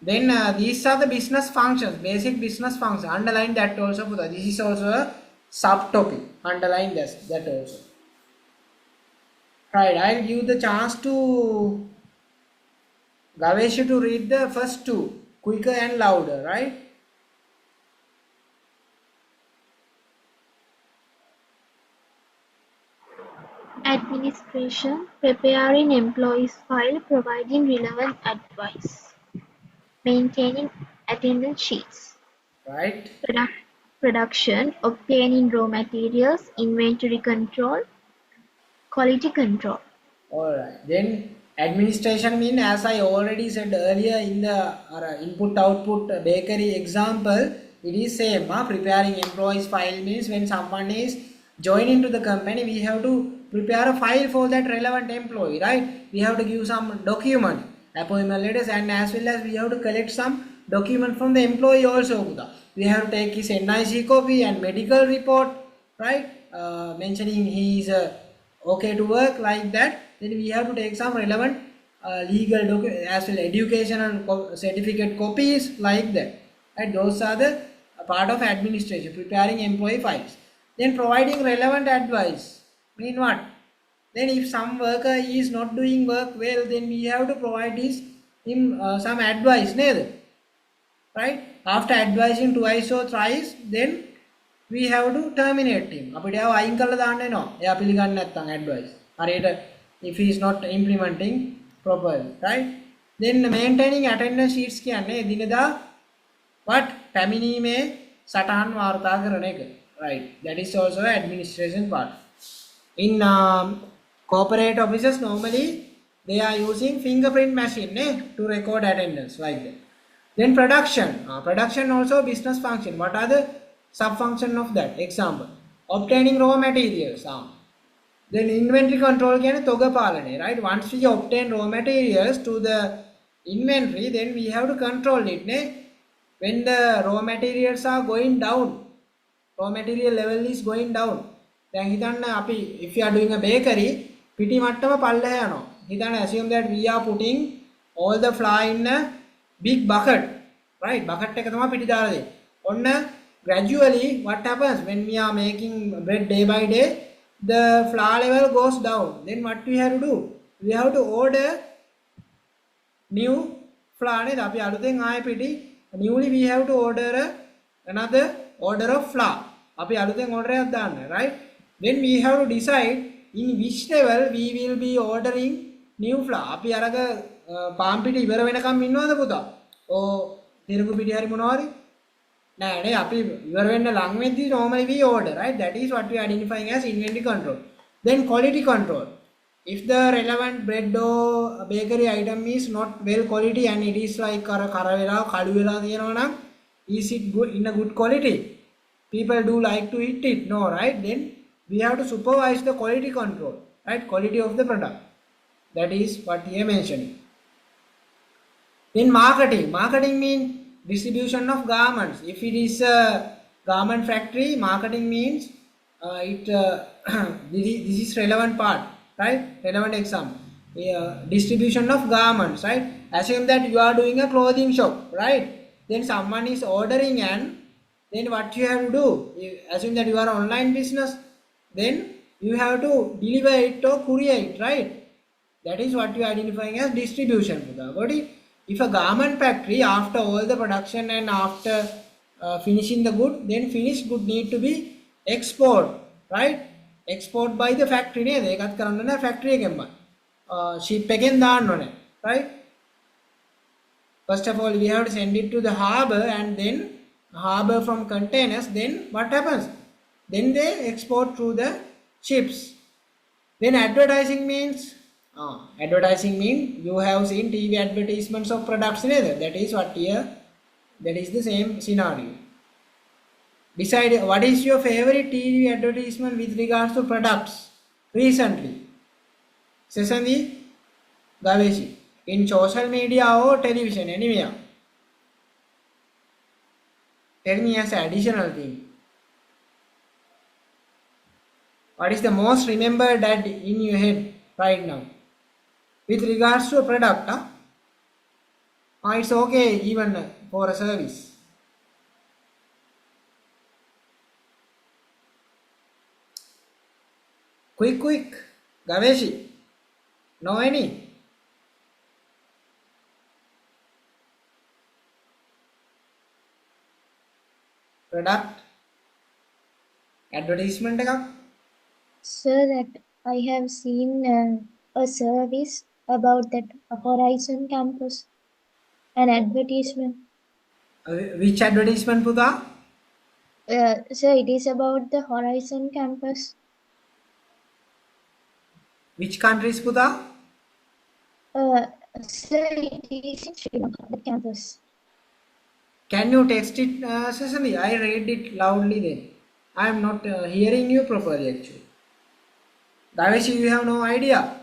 Then these are the business functions, basic business functions. Underline that also. This is also a subtopic. Underline that also. Right, I'll give the chance to Gavesh to read the first two, quicker and louder, right? Administration, preparing employees' file, providing relevant advice, maintaining attendance sheets. Right. Production, obtaining raw materials, inventory control, quality control. Alright. Then administration means, as I already said earlier in the input-output bakery example, it is same. Preparing employees file means when someone is joining to the company, we have to prepare a file for that relevant employee, right? We have to give some document, appointment letters, and as well as we have to collect some document from the employee also. We have to take his NIC copy and medical report, right? Mentioning he is okay to work, like that. Then we have to take some relevant legal document as well, education and certificate copies, like that. Right? Those are the part of administration, preparing employee files. Then providing relevant advice. Mean what? Then if some worker is not doing work well, then we have to provide him some advice, right? After advising twice or thrice, then we have to terminate him. අපිට ආව අයින් කරලා දාන්න වෙනවා. එයා පිළිගන්නේ නැත්නම් advice. හරියට if he is not implementing properly, right? Then maintaining attendance sheets කියන්නේ එදිනෙදා what? පැමිණීමේ සටහන් වාර්තා කරන එක. Right? That is also administration part. In corporate offices, normally they are using fingerprint machine to record attendance, like that. Then production. Production also business function. What are the sub-function of that? Example. Obtaining raw materials. Then inventory control කියන්නේ තොග පාලනය, right? Once we obtain raw materials to the inventory, then we have to control it. When the raw materials are going down, raw material level is going down. දැන් හිතන්න අපි if you are doing a bakery, පිටි මට්ටම පල්ලෙහා යනවා. හිතන්න assume that we are putting all the flour in a big bucket, right? Bucket එක තමයි පිටි දාලා දෙන්නේ. ඔන්න gradually what happens when we are making bread day by day, the flour level goes down. Then what we have to do? We have to order new flour නේද? අපි අලුතෙන් ආයෙ පිටි newly we have to order another order of flour. අපි අලුතෙන් order එකක් දාන්න, right? Then we have to decide in which level we will be ordering new flour. අපි අරක පාන් පිටි ඉවර වෙනකම් ඉන්නවද පුතා? ඕ තිරඟු පිටි හරි මොනවද? නෑ අපි ඉවර වෙන්න ලඟ වෙද්දී normally we order, right? That is what we are identifying as inventory control. Then quality control. if the relevant bread or bakery item is not well quality and it is like kara vela kalu vela thiyanawa nan, is it good in a good quality? People do like to eat it, no, right? Then we have to supervise the quality control, right? Quality of the product, that is what he mentioned. Then marketing means distribution of garments. If it is a garment factory, marketing means this is relevant part, right? Relevant exam. Distribution of garments, right? Assume that you are doing a clothing shop, right? Then someone is ordering, and then what you have to do? Assume that you are online business, then you have to deliver it or courier it, right? That is what you are identifying as distribution. Got it? If a garment factory, after all the production and after finishing the good, then finished good need to be export, right? Export by the factory නේද? ඒකත් කරන්න ඕනේ factory එකෙන්ම. Ship එකෙන් දාන්න ඕනේ, right? First of all, we have to send it to the harbor, and then harbor from containers. Then what happens? Then they export through the ships. Then advertising means you have seen TV advertisements of products neither. That is what here, that is the same scenario. Decide what is your favorite TV advertisement with regards to products recently. Sesandi Gaveshi, in social media or television, anywhere. Tell me as an additional thing. What is the most remembered that in your head right now? With regards to a product, it's okay even for a service. Quick, Gaveshi, know any? Product advertisement එකක්? Sir, that I have seen a service about that Horizon campus, an advertisement. Which advertisement පුතා? Sir, it is about the Horizon campus. Which countries පුතා? Sir, it is in Sri Lanka, the campus. Can you text it, Cecily? I read it loudly then. I am not hearing you properly actually. Gaveshi, you have no idea.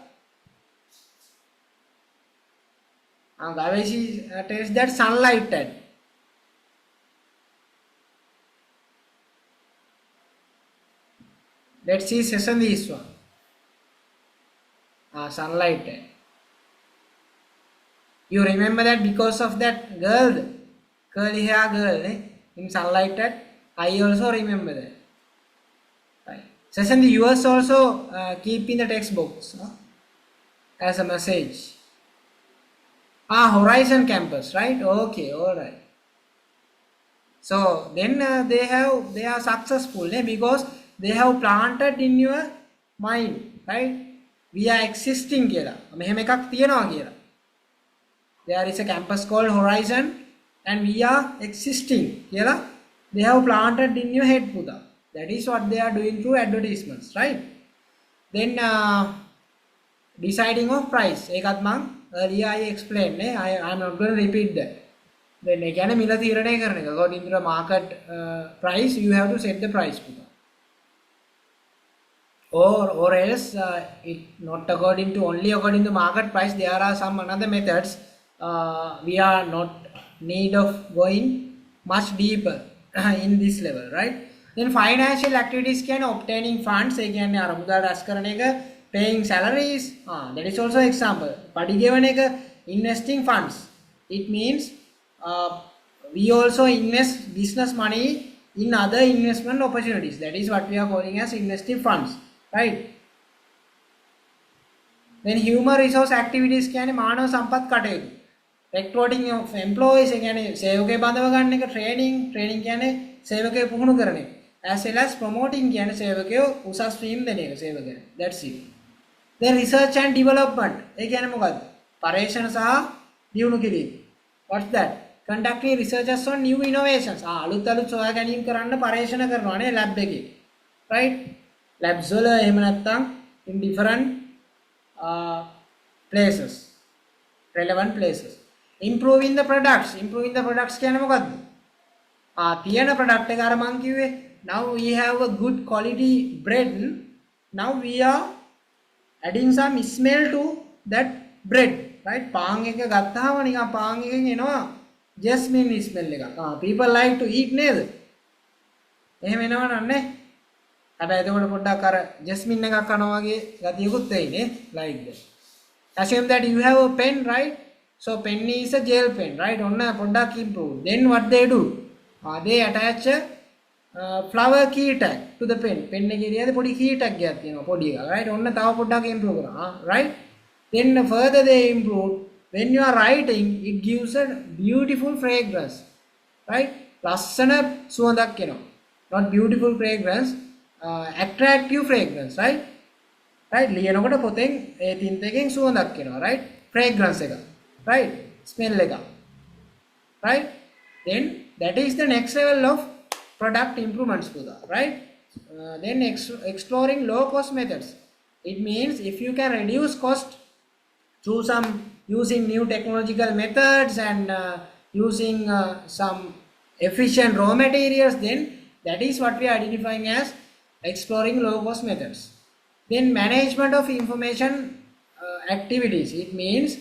Gaveshi tells that sunlight ad. Let's see Cecily's one. Sunlight ad. You remember that because of that girl, curly hair girl, in sunlight ad? I also remember that. Right. Session yours also keep in the text box as a message. Horizon campus, right? Okay, all right. So then they are successful because they have planted in your mind, right? We are existing කියලා. මෙහෙම එකක් තියනවා කියලා. There is a campus called Horizon and we are existing කියලා. They have planted in your head පුතා. That is what they are doing through advertisements, right? Then deciding of price. ඒකත් මම earlier I explained. I'm not going to repeat that. Then again මිල තීරණය කරන එක. According to the market price, you have to set the price පුතා. Or else it not according to market price. There are some another methods. We are not need of going much deeper in this level, right? Then financial activities can obtaining funds. Again, අරමුදල් රැස් කරන එක, paying salaries. That is also example. පඩි ගෙවන එක, investing funds. It means we also invest business money in other investment opportunities. That is what we are calling as investing funds. Right? Then human resource activities කියන්නේ මානව සම්පත් කටයුතු. Recruiting of employees කියන්නේ සේවකයෙක් බඳව ගන්න එක, training කියන්නේ සේවකයෙක් පුහුණු කරන එක. As well as promoting කියන්නේ සේවකයෝ උසස් වීම දෙන එක සේවකයන්. That's it. Then research and development. ඒ කියන්නේ මොකද්ද? පරීක්ෂණ සහ දියුණු කිරීම. What's that? Conducting researches on new innovations. අලුත් සොයා ගැනීම කරන්න පරීක්ෂණ කරනවා නේ lab එකේ. Right? Labs වල එහෙම නැත්නම් in different places, relevant places. Improving the products කියන්නේ මොකද්ද? තියෙන product එක අර මං කිව්වේ. Now we have a good quality bread. Now we are adding some smell to that bread, right? පාන් එක ගත්තාම නිකන් පාන් එකෙන් එනවා jasmine smell එකක්. People like to eat නේද? එහෙම එනවා නන්නේ. හැබැයි එතකොට පොඩ්ඩක් අර jasmine එකක් කනවා වගේ ගතියකුත් වෙයිනේ, like that. Assume that you have a pen, right? So pen is a gel pen, right? ඔන්න පොඩ්ඩක් improve. Then what they do? They attach a flower key tag to the pen. Pen එකේ ඉරියද පොඩි key tag එකක් තියෙනවා පොඩි එකක්, right? ඔන්න තව පොඩ්ඩක් improve කරනවා, right? Then further they improve. When you are writing, it gives a beautiful fragrance, right? ලස්සන සුවඳක් එනවා. Not beautiful fragrance, attractive fragrance, right? Right? ලියනකොට පොතෙන් A tint එකෙන් සුවඳක් එනවා, right? Fragrance එක, right? Smell එක, right? Then that is the next level of product improvements, right? Then exploring low cost methods. It means if you can reduce cost through some using new technological methods and using some efficient raw materials, then that is what we are identifying as exploring low cost methods. Then management of information activities. It means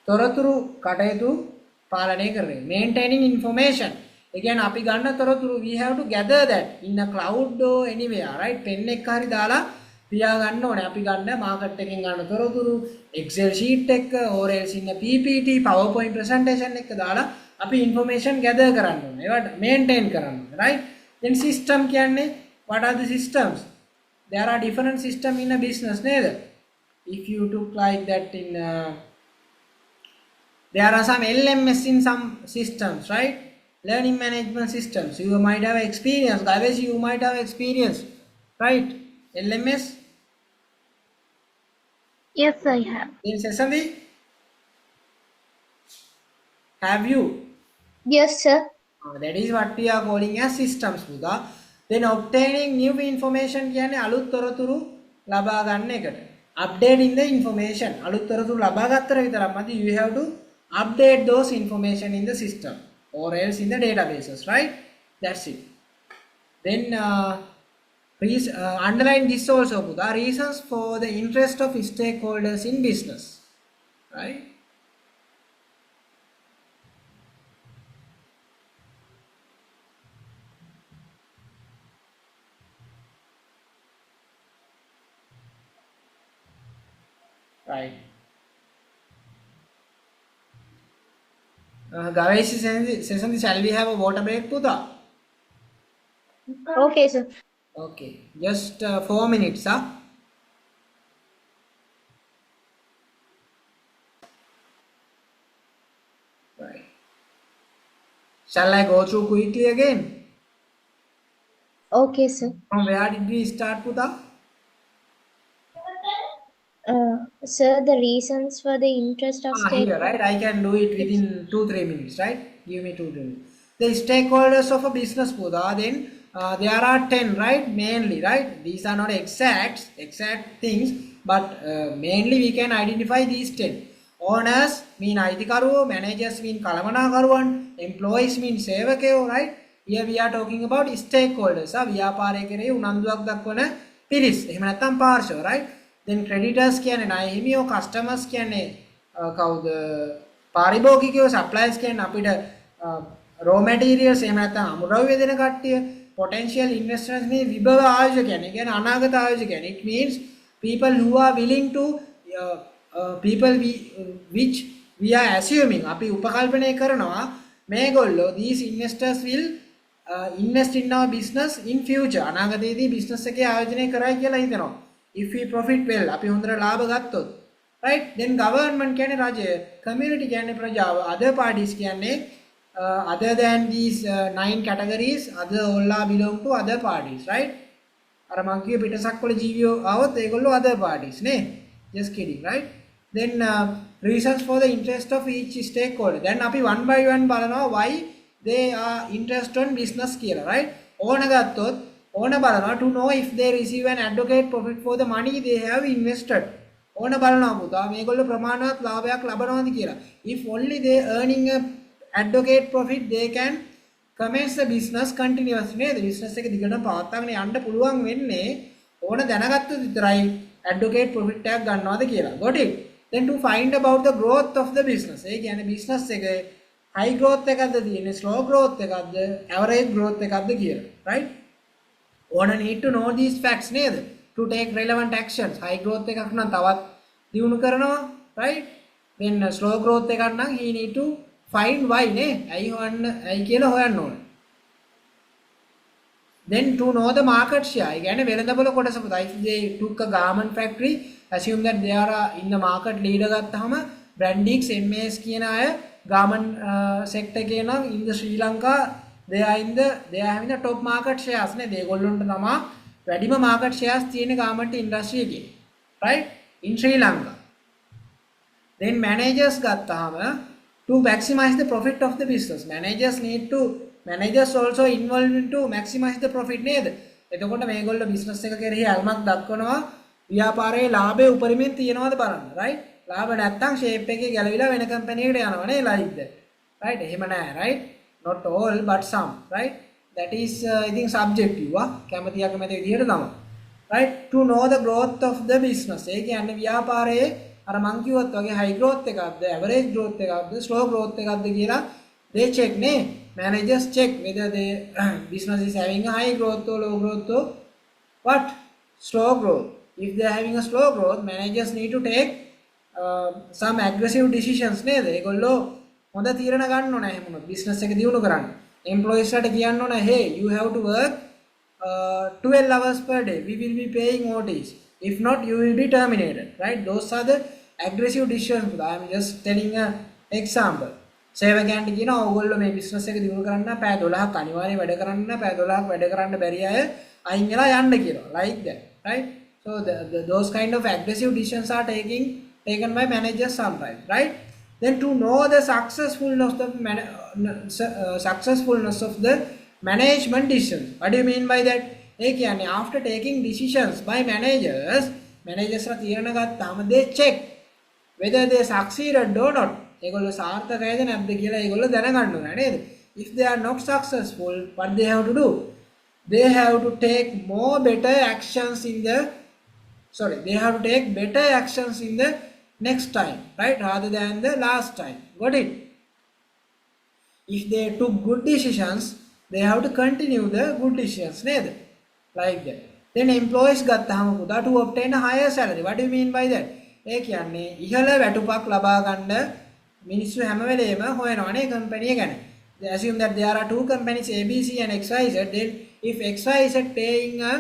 තොරතුරු කටයුතු පාලනය කරන්නේ. Maintaining information. Again අපි ගන්න තොරතුරු we have to gather that in a cloud or anywhere, right? pen එක හරි දාලා පියා ගන්න ඕනේ. අපි ගන්න market එකෙන් ගන්න තොරතුරු Excel sheet එක or else in a PPT PowerPoint presentation එක දාලා අපි information gather කරන්න ඕනේ. ඒවට maintain කරන්න ඕනේ, right? Then system කියන්නේ what are the systems? There are different systems in a business, නේද? If you took like that in there are some LMS in some systems, right? Learning management systems. You might have experience. Guys, you might have experience, right? LMS. Yes, I have. In Sesame, have you? Yes, sir. That is what we are calling as systems, Buddha. Then obtaining new information කියන්නේ අලුත් තොරතුරු ලබා ගන්න එකට. Updating the information. අලුත් තොරතුරු ලබා ගත්තට විතරක් මදි. You have to update those information in the system or else in the databases, right? That's it. Then underline this also, Buddha. Reasons for the interest of stakeholders in business, right? Right. Gavesh session, shall we have a water break, Buddha? Okay, sir. Okay, just 4 minutes, huh? Right. Shall I go through quickly again? Okay, sir. From where did we start, Buddha? Sir, the reasons for the interest of Here, right? I can do it within 2-3 minutes, right? Give me 2-3 minutes. The stakeholders of a business, Buddha, then there are 10, right? Mainly, right? These are not exact things, but mainly we can identify these 10. Owners mean අයිතිකරුවෝ, managers mean කළමනාකරුවන්, employees mean සේවකයෝ, right? Here we are talking about stakeholders. ව්‍යාපාරය කෙරෙහි උනන්දුවක් දක්වන පිරිස්. එහෙම නැත්නම් පාර්ශ්ව, right? Then creditors කියන්නේ ණය හිමියෝ, customers කියන්නේ කවුද? පාරිභෝගිකයෝ, suppliers කියන්නේ අපිට raw materials එහෙම නැත්නම් අමුද්‍රව්‍ය දෙන කට්ටිය, potential investors මේ විභව ආයෝජකයන්. ඒ කියන්නේ අනාගත ආයෝජකයන්. It means people who are willing to which we are assuming අපි උපකල්පනය කරනවා මේගොල්ලෝ these investors will invest in our business in future. අනාගතයේදී business එකේ ආයෝජනය කරයි කියලා හිතනවා. If we profit well, අපි හොඳට ලාභ ගත්තොත්, right? Then government කියන්නේ රජය, community කියන්නේ ප්‍රජාව, other parties කියන්නේ other than these 9 categories, other all are belong to other parties, right? අර මං කිව්වේ පිටසක් වල ජීවියෝ ආවොත් ඒගොල්ලෝ other parties නේ. Just kidding, right? Then reasons for the interest of each stakeholder. Then අපි one by one බලනවා why they are interested in business කියලා, right? ඕන ගත්තොත් ඕන බලනවා to know if they receive an adequate profit for the money they have invested. ඕන බලනවා පුතා මේගොල්ලෝ ප්‍රමාණවත් ලාභයක් ලබනවාද කියලා. If only they earning a advocate profit they can commence the business continuously නේද? business එක දිගටම පවත්වාගෙන යන්න පුළුවන් වෙන්නේ ඕන දැනගත්තොත් විතරයි advocate profit එකක් ගන්නවාද කියලා. got it? Then to find about the growth of the business. ඒ කියන්නේ business එක high growth එකක්ද තියෙන්නේ slow growth එකක්ද average growth එකක්ද කියලා. right? ඕන need to know these facts නේද? to take relevant actions. high growth එකක් නම් තවත් දියුණු කරනවා. right? then slow growth එකක් නම් he need to find why නේ. ඇයි කියලා හොයන්න ඕනේ. Then to know the market share. ඒ කියන්නේ වෙළඳපොළ කොටස පුතා. If they took a garment factory, assume that they are in the market leader ගත්තාම Brandix, MAS කියන අය garment sector එකේ නම් in the Sri Lanka they are having the top market shares නේ. ඒගොල්ලොන්ට තමයි වැඩිම market shares තියෙන garment industry එකේ. right? in Sri Lanka. Then managers ගත්තාම to maximize the profit of the business. Managers also involved to maximize the profit නේද? එතකොට මේගොල්ලෝ business එක කෙරෙහි අල්මක් දක්වනවා ව්‍යාපාරයේ ලාභය උපරිමයෙන් තියනවාද බලන්න. right? ලාභ නැත්තම් shape එකේ ගැලවිලා වෙන company එකට යනවා නේ like that. right? එහෙම නෑ. right? not all but some. right? that is I think subjective. කැමති අකමැති විදිහට තමයි. right? to know the growth of the business. ඒ කියන්නේ ව්‍යාපාරයේ අර මං කිව්වත් වගේ high growth එකක්ද average growth එකක්ද slow growth එකක්ද කියලා they check නේ. managers check whether the business is having a high growth or low growth or what slow growth. If they are having a slow growth, managers need to take some aggressive decisions නේද? ඒගොල්ලෝ හොඳ තීරණ ගන්න ඕනේ එහෙම වුණොත් business එක දියුණු කරන්න. employees ලාට කියන්න ඕනේ hey you have to work 12 hours per day. We will be paying OTs. If not you will be terminated. right? Those are the aggressive decisions. I am just telling a example. සේවකයන්ට කියනවා ඕගොල්ලෝ මේ business එක දියුණු කරන්න පැය 12ක් අනිවාර්යයෙන් වැඩ කරන්න පැය 12ක් වැඩ කරන්න බැරි අය අයින් වෙලා යන්න කියනවා. like that. right? so those kind of aggressive decisions are taken by managers sometimes. right? then to know the successfulness of the management decisions. what do you mean by that? ඒ කියන්නේ after taking decisions by managers ලා තීරණ ගත්තාම they check whether they succeeded or not. ඒගොල්ලෝ සාර්ථකයිද නැද්ද කියලා ඒගොල්ලෝ දැනගන්න ඕනේ නේද? if they are not successful what they have to do? they have to take better actions in the next time, right? rather than the last time. got it? if they took good decisions they have to continue the good decisions නේද? like that. then employees ගත්තාම පුතා to obtain a higher salary. what do you mean by that? ඒ කියන්නේ ඉහළ වැටුපක් ලබා ගන්න මිනිස්සු හැම වෙලේම හොයනවානේ කම්පැනි එක ගැන. assume that there are two companies ABC and XYZ. then if XYZ paying a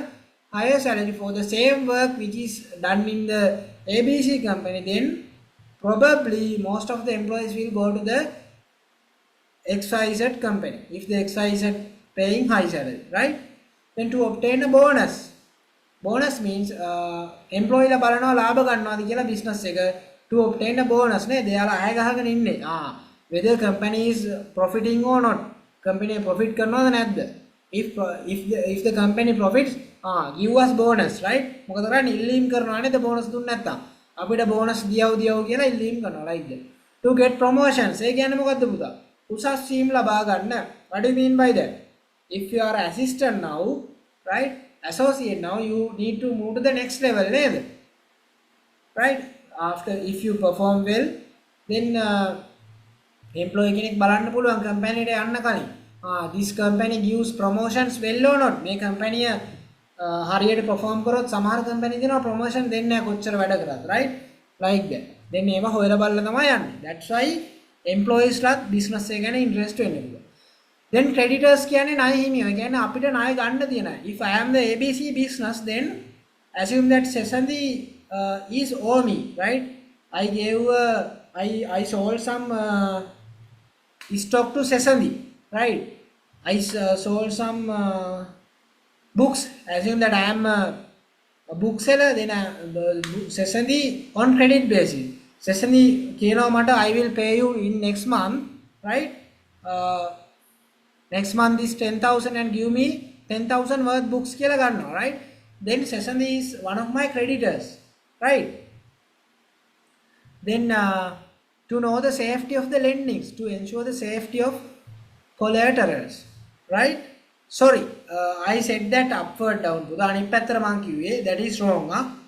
higher salary for the same work which is done in the ABC company, then probably most of the employees will go to the XYZ company if the XYZ paying high salary. right? then to obtain a bonus means employee ලා බලනවා ලාභ ගන්නවාද කියලා business එක to obtain a bonus නේ. දෙයාලා අය ගහගෙන ඉන්නේ whether company is profiting or not. company profit කරනවද නැද්ද? if the company profits give us bonus. right? මොකද කරන්නේ ඉල්ලීම් කරනවා නේද bonus දුන්න නැත්තම් අපිට bonus දියව කියලා ඉල්ලීම් කරනවා like that. to get promotions. ඒ කියන්නේ මොකද්ද පුතා? උසස් වීම ලබා ගන්න. what do you mean by that? if you are assistant now, right? associate now, you need to move to the next level නේද? right? after if you perform well then employee කෙනෙක් බලන්න පුළුවන් company එකට යන්න කලින් this company gives promotions well or not. මේ company හරියට perform කරොත් සමහර company දෙනවා promotion දෙන්නේ නැහැ කොච්චර වැඩ කරත්. right? like that. then ඒවා හොයලා බලලා තමයි යන්නේ. that's why employees ලාත් business එක ගැන interest වෙන්න පුළුවන්. then creditors කියන්නේ ණය හිමියෝ. ඒ කියන්නේ අපිට ණය ගන්න තියෙන. if I am the ABC business then assume that Sesanthi is owe me. right? I sold some stock to Sesanthi. right? I sold some books. assume that I am a bookseller. then Sesanthi on credit basis. Sesanthi කියනවා මට I will pay you in next month. right? next month is 10,000 and give me 10,000 worth books කියලා ගන්නවා. right? then Sesanthi is one of my creditors. right? Then to know the safety of the lendings, to ensure the safety of collaterals, right? Sorry, I said that upward down. පුදා අනිත් පැත්තට මං කිව්වේ that is wrong,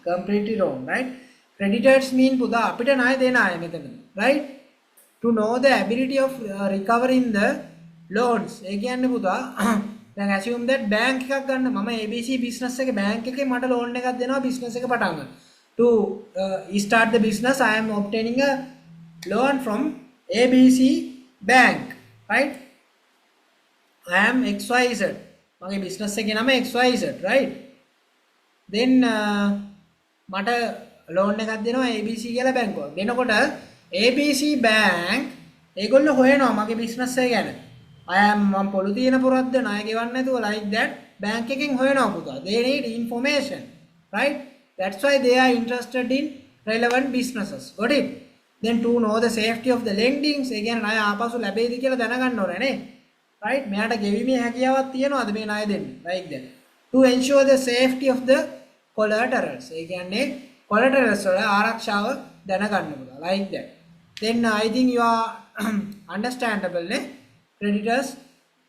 completely wrong, right? Creditors mean පුදා අපිට ණය දෙන අය මෙතන, right? To know the ability of recovering the loans. ඒ කියන්නේ පුදා දැන් assume that bank එකක් ගන්න මම ABC business එකේ bank එකේ මට loan එකක් දෙනවා business එක පටන් ගන්න. To start the business I am obtaining a loan from ABC bank, right? I am XYZ. මගේ business එකේ නම XYZ, right? Then මට loan එකක් දෙනවා ABC කියලා බැංකුව. දෙනකොට ABC bank ඒගොල්ලෝ හොයනවා මගේ business එක ගැන. මම පොළු තියෙන පුරද්ද ණය ගෙවන්න නැතුව like that bank එකෙන් හොයනවා පුතා. They need information, right? That's why they are interested in relevant businesses. Got it? Then to know the safety of the lendings, ඒ කියන්නේ ණය ආපසු ලැබෙයිද කියලා දැනගන්න ඕනේ නේ. Right? මෙයාට ගෙවීමේ හැකියාවක් තියෙනවද මේ ණය දෙන්න? Like that. To ensure the safety of the collaterals. ඒ කියන්නේ collaterals වල ආරක්ෂාව දැනගන්න පුතා. Like that. Then I think you are understandable නේ. Creditors,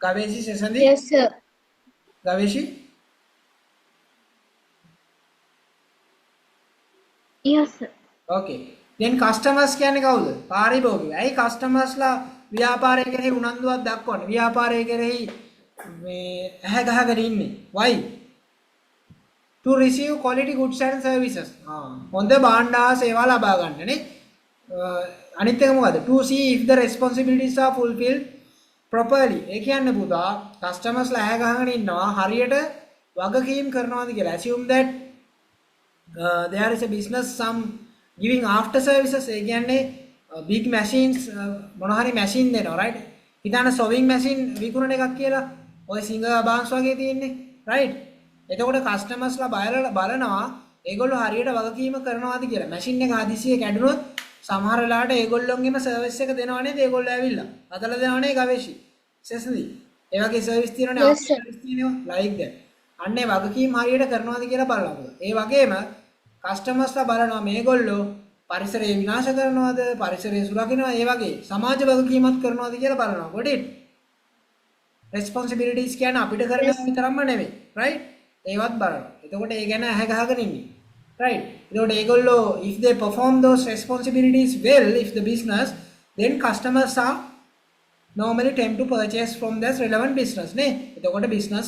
Gaveshi Sesandi? Yes, sir. Gaveshi? Yes, sir. Okay. Then customers කියන්නේ කවුද? පාරිභෝගිකයෝ. ඇයි customers ලා ව්‍යාපාරය කෙරෙහි උනන්දුවක් දක්වන්නේ? ව්‍යාපාරය කෙරෙහි මේ ඇහැ ගහගෙන ඉන්නේ. Why? To receive quality goods and services. හොඳ භාණ්ඩ හා සේවා ලබා ගන්න නේ. අනිත් එක මොකද? To see if the responsibilities are fulfilled properly. ඒ කියන්නේ පුතා customers ලා ඇහැ ගහගෙන ඉන්නවා හරියට වගකීම් කරනවාද කියලා. Assume that there is a business some giving after services. ඒ කියන්නේ big machines මොන හරි machine දෙනවා, right? හිතන්න sewing machine විකුණන එකක් කියලා. ඔය සිංගර් බාන්ස් වගේ තියෙන්නේ, right? එතකොට customers ලා බලනවා ඒගොල්ලෝ හරියට වගකීම කරනවාද කියලා. machine එක හදිසියෙ කැඩුනොත් සමහර වෙලාවට ඒගොල්ලොන්ගේම service එක දෙනවා නේද? ඒගොල්ලෝ ඇවිල්ලා අතල දෙනවනේ ගවේෂි. සෙසඳි. ඒ වගේ service තියෙනවනේ, Yes, sir. service තියෙනවා like that. අන්නේ වගකීම් හරියට කරනවාද කියලා බලනවා. ඒ වගේම customers ලා බලනවා මේගොල්ලෝ පරිසරය විනාශ කරනවද, පරිසරය සුරකින්නවද, ඒ වගේ සමාජ වගකීමක් කරනවද කියලා බලනවා. got it? responsibilities කියන්නේ අපිට කරන විතරක්ම නෙවෙයි, right? ඒවත් බලනවා. එතකොට ඒ ගැන ඇහැ ගහගෙන ඉන්නේ. Right? එතකොට ඒගොල්ලෝ if they perform those responsibilities well, if the business, then customers are normally tend to purchase from this relevant business නේ. එතකොට business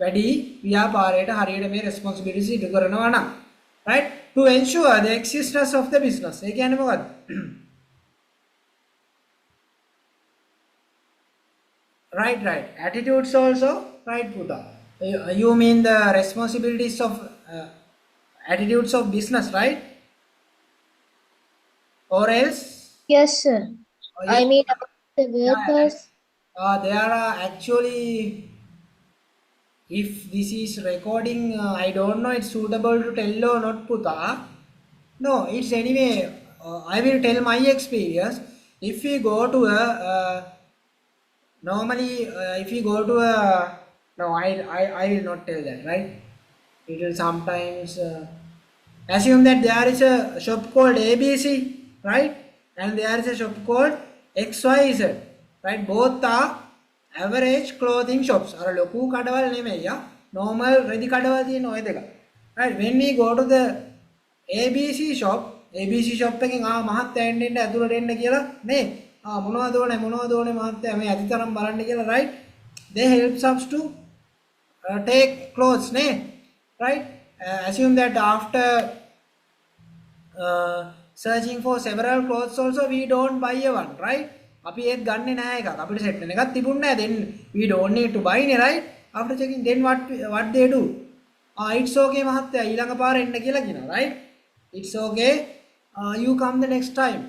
වැඩි ව්‍යාපාරයට හරියට මේ responsibilities ඉටු කරනවා නම්, right? To ensure the existence of the business. ඒ කියන්නේ මොකද්ද? right. Attitudes also, right පුතා. You mean the responsibilities of attitudes of business, right? Or else? Yes, sir. Yes. I mean about the workers. There are actually, if this is recording, I don't know it's suitable to tell or not puta. No, it's anyway, I will tell my experience. If we go to a, normally if we go to a, no, I will not tell that, right? It will sometimes, assume that there is a shop called ABC, right? And there is a shop called XYZ, right? Both are average clothing shops. අර ලොකු කඩවල නෙමෙයි, normal රෙදි කඩවල තියෙන ඔය දෙක. Right? When we go to the ABC shop එකෙන් මහත්තයා එන්න ඇතුළට එන්න කියලා නේ. මොනවද ඕනේ මහත්තයා මේ අතිතරම් බලන්න කියලා, right? They helps us to take clothes නේ, right? Assume that after searching for several clothes also we don't buy a one, right? අපි ඒත් ගන්නෙ නැහැ එකක්. අපිට සෙට් වෙන එකක් තිබුණ නැහැ. Then we don't need to buy නේ, right? After checking, then what they do? It's okay මහත්තයා ඊළඟ පාර එන්න කියලා කියනවා, right? It's okay. You come the next time.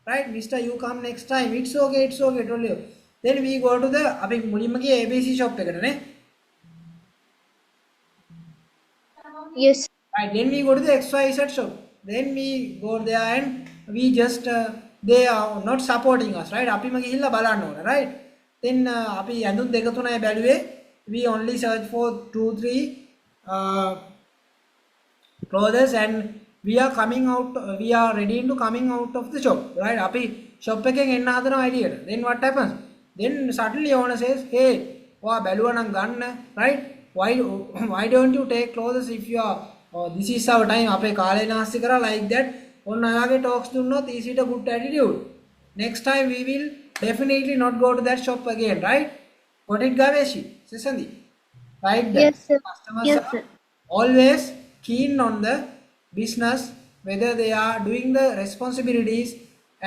Right? Mister, you come next time. It's okay, told you. Then we go to the අපි මුලින්ම ගියේ ABC shop එකට නේ. Yes. Right, then we go to the XYZ shop. Then we go there and we just they are not supporting us, right? අපිම ගිහිල්ලා බලන්න ඕන, right? Then අපි ඇඳුම් දෙක තුනයි බැලුවේ. We only search for 2-3 clothes and we are coming out, we are ready to coming out of the shop, right? අපි shop එකෙන් එන්න හදනවා එළියට. Then what happens? Then suddenly owner says, hey, ඔයා බැලුවා නම් ගන්න, right? Why don't you take clothes if you are, this is our time, අපේ කාලේ නාස්ති කරා, like that. ඔන්න ඔයාගේ talks දුන්නොත් is it a good attitude? Next time we will definitely not go to that shop again, right? Got it, Gaveshi? Sisandi? Right there. Yes, sir. Customers Yes, are sir. always keen on the business, whether they are doing the responsibilities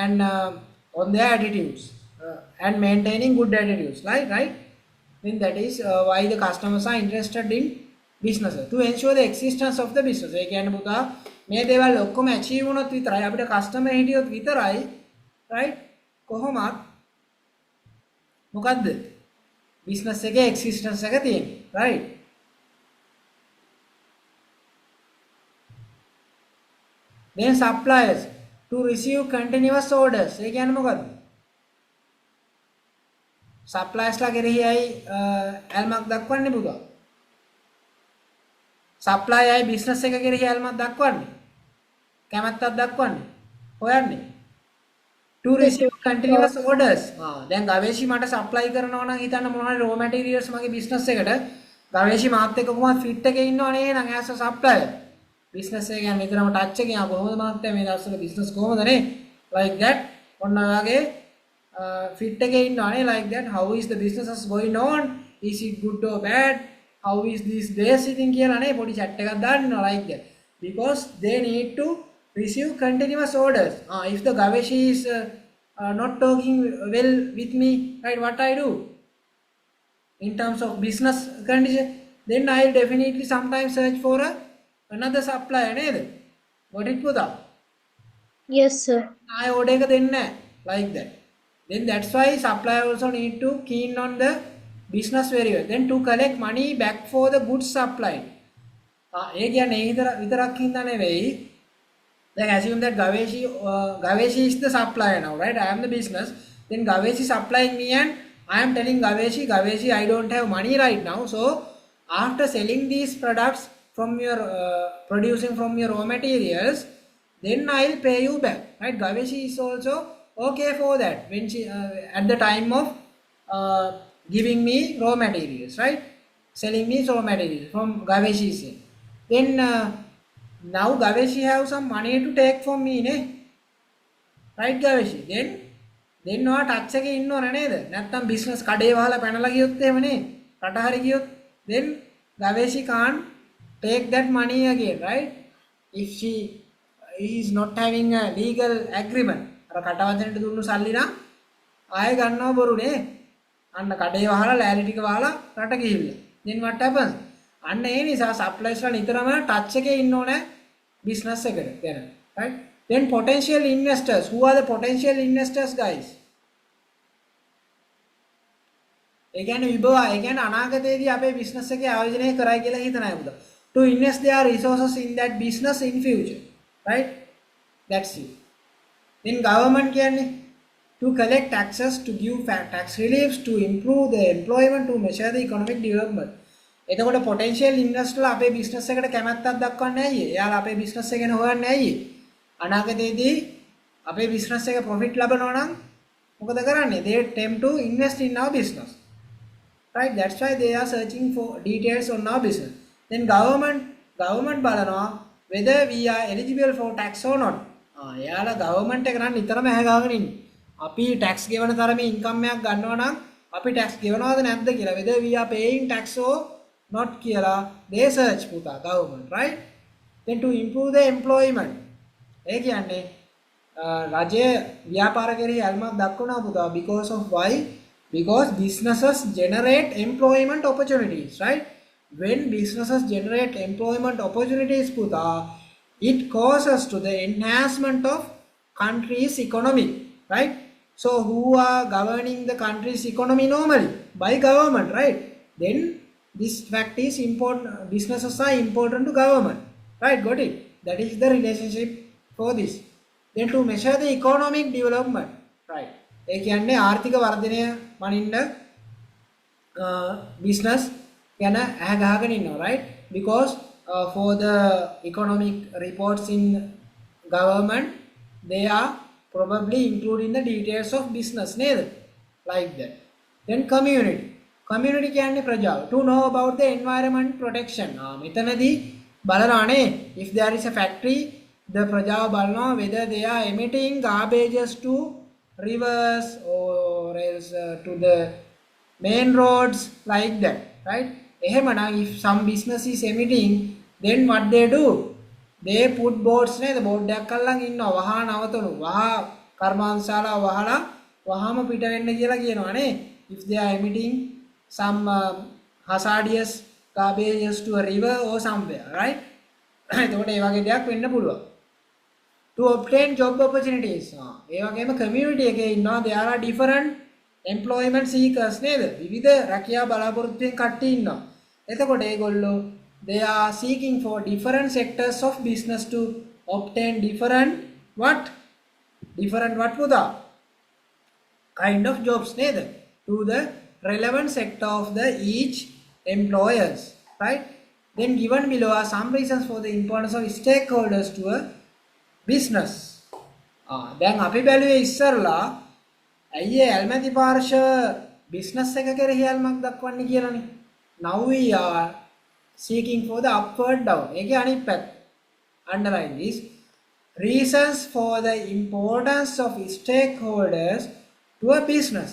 and on their attitudes and maintaining good attitudes, right? Then that is why the customers are interested in business to ensure the existence of the business. ඒ කියන්නේ පුතා මේ දේවල් ඔක්කොම achieve වුණොත් විතරයි අපිට customer හිටියොත් විතරයි, right? කොහොමත් මොකද්ද business එකේ existence එක තියෙන්නේ, right? Then suppliers to receive continuous orders. ඒ කියන්නේ මොකද්ද? suppliers ලා කෙරෙහියි ඇල්මක් දක්වන්නේ පුතා. supply අය business එක කෙරෙහි ඇල්මක් දක්වන්නේ. කැමැත්තක් දක්වන්නේ. හොයන්නේ. to receive continuous orders. දැන් ගවේෂි මට supply කරනවා නම් හිතන්න මොනවා හරි raw materials මගේ business එකට ගවේෂි මාත් එක්ක කොහොමද fit එකේ ඉන්නවනේ එහෙනම් as a supplier. business එක ගැන විතරම touch එකේ ආ කොහොමද මහත්තයා මේ දවස්වල business කොහොමදනේ like that ඔන්න ඔයාගේ fit එකේ ඉන්නවනේ like that how is the business is going on, is it good or bad, how is this day sitting කියලා නේ පොඩි chat එකක් දාන්නවා like that because they need to receive continuous orders. If the Gaveshi is not talking well with me, right, what I do in terms of business condition, then I'll definitely sometimes search for another supplier නේද? Got it පුතා? Yes, sir. I order එක දෙන්නේ නැහැ like that. Then that's why supplier also need to keen on the business very well. Then to collect money back for the goods supplied. ඒ කියන්නේ විතරක් හින්දා නෙවෙයි. Then assume that Gaveshi is the supplier now, right? I am the business. Then Gaveshi supplying me and I am telling Gaveshi, I don't have money right now. So after selling these products from your producing from your raw materials, then I'll pay you back, right? Gaveshi is also okay for that when she at the time of giving me raw materials, right? Selling me raw materials from Gaveshi. Then now Gaveshi have some money to take from me, ne? Right, Gaveshi? Then ඔයා touch එකේ ඉන්නවනේ නේද? නැත්තම් business කඩේ වහලා පැනලා ගියොත් එහෙමනේ. රට හරි ගියොත් then Gaveshi can't take that money again, right? If she is not having a legal agreement. අර කටවදනට දුන්නු සල්ලි නම් ආයෙ ගන්නව බොරුනේ. අන්න කඩේ වහලා ලෑලි ටික වහලා රට ගිහිල්ලා. Then what happens? අන්න ඒ නිසා suppliers ලා නිතරම ටච් එකේ ඉන්න ඕනේ business එකට ගැන, right? Then potential investors. Who are the potential investors, guys? ඒ කියන්නේ විභව, ඒ කියන්නේ අනාගතයේදී අපේ business එකේ ආයෝජනය කරයි කියලා හිතන අය පුතා. To invest their resources in that business in future, right? That's it. Then government කියන්නේ to collect taxes, to give tax reliefs, to improve the employment, to measure the economic development. එතකොට potential investor අපේ business එකට කැමැත්තක් දක්වන්නේ ඇයි? එයාලා අපේ business එක ගැන හොයන්නේ ඇයි? අනාගතයේදී අපේ business එක profit ලබනවා නම් මොකද කරන්නේ? They attempt to invest in our business. Right? That's why they are searching for details on our business. Then government බලනවා whether we are eligible for tax or not. එයාලා government එක නම් නිතරම හැගාගෙන ඉන්නේ. අපි tax ගෙවන තරමේ income එකක් ගන්නවා නම් අපි tax ගෙවනවද නැද්ද කියලා. Whether we are paying tax or not කියලා they search පුතා government, right? Then to improve the employment. ඒ කියන්නේ රජය ව්‍යාපාර කෙරෙහි ඇල්මක් දක්වනවා පුතා because of why? Because businesses generate employment opportunities, right? When businesses generate employment opportunities puta, it causes to the enhancement of country's economy, right? So who are governing the country's economy normally? By government, right? Then this fact is important. Businesses are important to government, right? Got it? That is the relationship for this. Then to measure the economic development, right? ඒ කියන්නේ ආර්ථික වර්ධනය මනින්න business ගැන ඇහ ගහගෙන ඉන්නවා, right? Because for the economic reports in government, they are probably including the details of business නේද? Like that. Then community. Community කියන්නේ ප්‍රජාව. To know about the environment protection. මෙතනදී බලනවානේ if there is a factory, the ප්‍රජාව බලනවා whether they are emitting garbages to rivers or else to the main roads like that, right? එහෙමනම් if some business is emitting, then what they do? They put boards නේද? board එකක් අල්ලන් ඉන්නවා වහා නවතනු. වහා කර්මාන්තශාලාව වහලා වහාම පිට වෙන්න කියලා කියනවානේ. If they are emitting some hazardous garbages to a river or somewhere, right? එතකොට ඒ වගේ දෙයක් වෙන්න පුළුවන්. To obtain job opportunities. ඒ වගේම community එකේ ඉන්නවා there are different employment seekers නේද? විවිධ රැකියා බලාපොරොත්තුෙන් කට්ටිය ඉන්නවා. එතකොට ඒගොල්ලෝ they are seeking for different sectors of business to obtain different what පුතා? kind of jobs නේද? to the relevant sector of the each employers, right? Then given below are some reasons for the importance of stakeholders to a business. දැන් අපි බැලුවේ ඉස්සරලා ඇයි ඇල්මැති පාර්ශ්ව business එක කෙරෙහි ඇල්මක් දක්වන්නේ කියලානේ. Now we are seeking for the upward down. ඒකේ අනිත් පැත්ත. Underline this. Reasons for the importance of stakeholders to a business.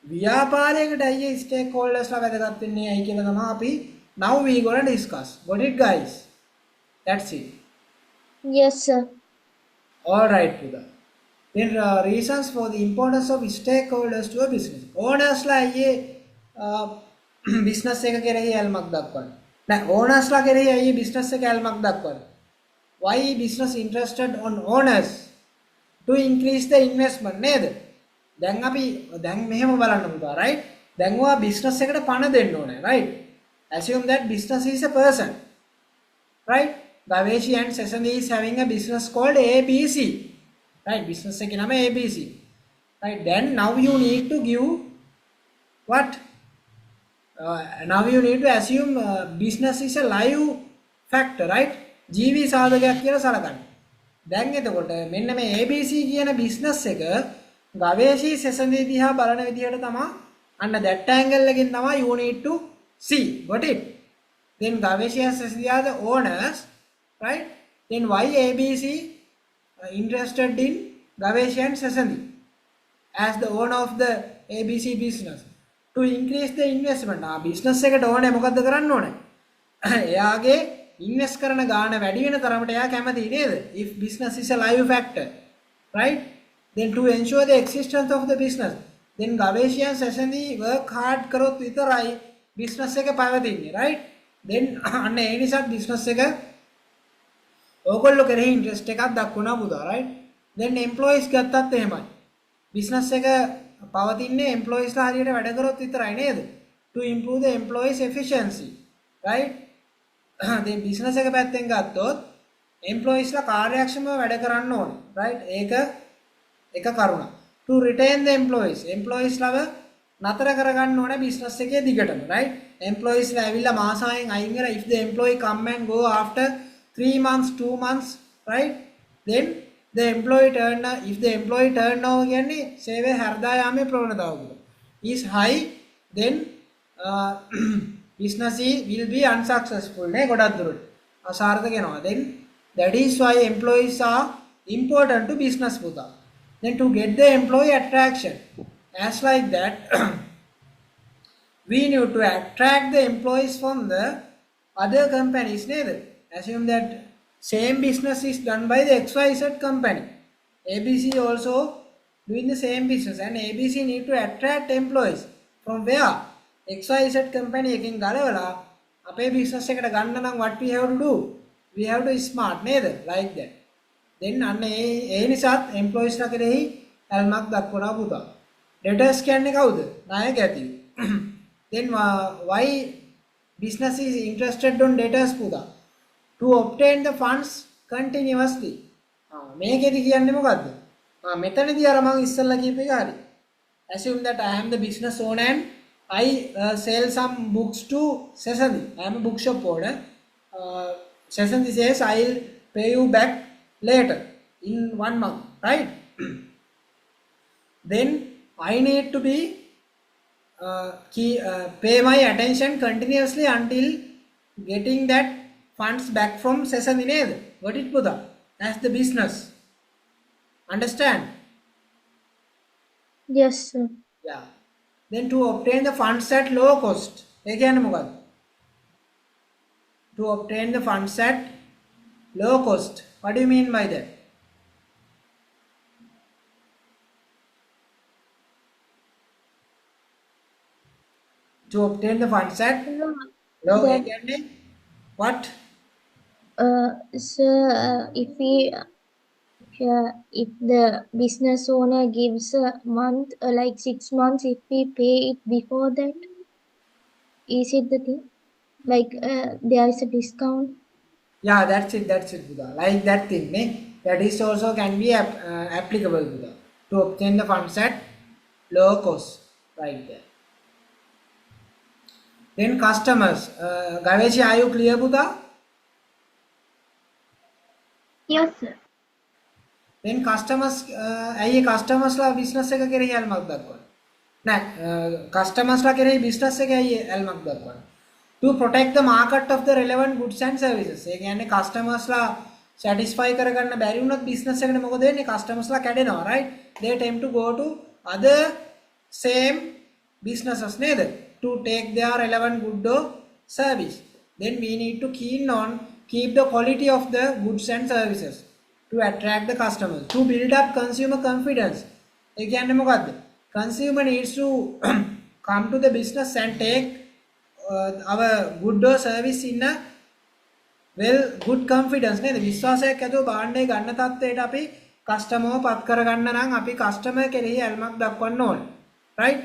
ව්‍යාපාරයකට අයියේ stakeholders ලා වැදගත් වෙන්නේ ඇයි කියලා තමයි අපි now we gonna discuss. Got it guys? That's it. Yes, sir. All right, Puda. Then reasons for the importance of stakeholders to a business. Owners ලා අයියේ business එක කෙරෙහි ඇල්මක් දක්වන්නේ. නෑ owners ලා කෙරෙහි අයියේ business එක ඇල්මක් දක්වන්නේ. Why business interested on owners to increase the investment නේද? දැන් අපි දැන් මෙහෙම බලන්න පුතා, right? දැන් ඔයා business එකට පණ දෙන්න ඕනේ, right? Assume that business is a person, right? Gaveshi and Sesame is having a business called ABC, right? Business එකේ නම ABC, right? Then now you need to give what? Now you need to assume business is a live factor, right? ජීවි සාධකයක් කියලා සලකන්න. දැන් එතකොට මෙන්න මේ ABC කියන business එක ගවේෂී සෙසඳි දිහා බලන විදිහට තමයි අන්න that angle එකෙන් තමයි you need to see. Got it? Then Gaveshi and සෙසඳි are the owners, right? Then why ABC interested in Gaveshi and සෙසඳි as the owner of the ABC business to increase the investment. business එකට ඕනේ මොකද්ද කරන්න ඕනේ? එයාගේ invest කරන ගාණ වැඩි වෙන තරමට එයා කැමති නේද? If business is a live factor, right? Then to ensure the existence of the business, then Gaveshi and සෙසඳි work hard කරොත් විතරයි business එක පවතින්නේ, right? Then අන්න ඒ නිසා business එක ඕගොල්ලෝ කෙරෙහි interest එකක් දක්වනවා පුතා, right? Then employees ගත්තත් එහෙමයි. business එක පවතින්නේ employees ලා හරියට වැඩ කරොත් විතරයි නේද? To improve the employees efficiency, right? then business එක පැත්තෙන් ගත්තොත් employees ලා කාර්යක්ෂමව වැඩ කරන්න ඕනේ, right? ඒක කරුණ. To retain the employees ලාව නතර කරගන්න ඕනේ business එකේ දිගටම, right? employees ලා ඇවිල්ලා මාසයෙන් අයින් වෙලා if the employee come and go after 3 months 2 months, right? then the employee turnover කියන්නේ සේවය හර්දා යාමේ ප්‍රවණතාවක is high, then business will be unsuccessful නේ ගොඩක් දුරට අසාර්ථක වෙනවා. then that is why employees are important to business පුතා. then to get the employee attraction, as like that we need to attract the employees from the other companies නේද? assume that same business is done by the XYZ company. ABC also doing the same business and ABC need to attract employees from where? XYZ company එකෙන් ගලවලා අපේ business එකට ගන්න නම් what we have to do? We have to smart නේද? like that. then අන්න ඒ නිසාත් employees ලා කෙරෙහි ඇල්මක් දක්වනවා පුතා. debtors කියන්නේ කවුද? ණය ගැතියෝ. then why business is interested on debtors පුතා? to obtain the funds continuously. මේකෙදි කියන්නේ මොකද්ද? මෙතනදී අර මම ඉස්සෙල්ලා කියපු එක හරි. assume that I am the business owner and I sell some books to Sesame. I am a bookshop owner Sesanthi says, I'll pay you back later in 1 month, right? Then I need to be pay my attention continuously until getting that funds back from Sesanthi neda. What it Buddha? That's the business. Understand? Yes, sir. Yeah. Then to obtain the funds at low cost. ඒ කියන්නේ මොකක්ද? To obtain the funds at low cost. What do you mean by that? To obtain the funds at low A That, කියන්නේ what? sir, if the business owner gives a month, like 6 months, if we pay it before that, is it the thing? Like there is a discount? Yeah, that's it Buddha. Like that thing, ne? That is also can be applicable Buddha. To obtain the funds at low cost. Right there. Then customers. Gaveshi, are you clear Buddha? Yes, sir. Then customers ඇයි customers ලා business එක කෙරෙහි ඇල්මක් දක්වන්නේ නෑ customers ලා කෙරෙහි business එක ඇයි ඇල්මක් දක්වන්නේ to protect the market of the relevant goods and services ඒ කියන්නේ customers ලා satisfy කරගන්න බැරි වුණොත් business එකට මොකද වෙන්නේ customers ලා කැඩෙනවා right they tend to go to other same businesses නේද to take their relevant good or service then we need to keep the quality of the goods and services to attract the customers to build up consumer confidence ඒ කියන්නේ මොකද්ද consumer needs to come to the business and take our good or service in a good confidence නේද විශ්වාසයක් ඇතුව භාණ්ඩය ගන්න තත්ත්වයට අපි customer පත් කරගන්න නම් අපි customer කෙරෙහි ඇල්මක් දක්වන්න ඕනේ right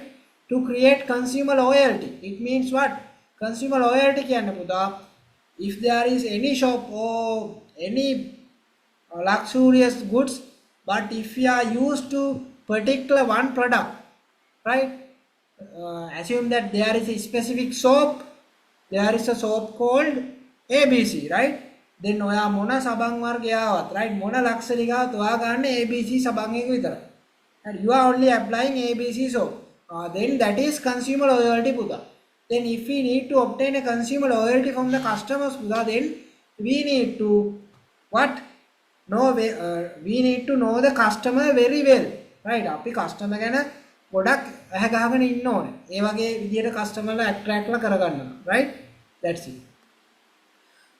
to create consumer loyalty it means what consumer loyalty කියන්නේ පුතා if there is any shop or any luxurious goods but if you are used to particular one product right assume that there is a specific soap there is a soap called ABC right then ඔයා මොන සබන් වර්ගයවත් right මොන luxury ගාවත් ඔයා ගන්න ABC සබන් එක විතරයි and you are only applying ABC soap then that is consumer loyalty පුතා then if we need to obtain a consumer loyalty from the customers පුතා then we need to what we need to know the customer very well right අපි customer ගැන ගොඩක් ඇහ ගහගෙන ඉන්න ඕනේ ඒ වගේ විදියට customer ලා attract ලා කරගන්නවා right that's it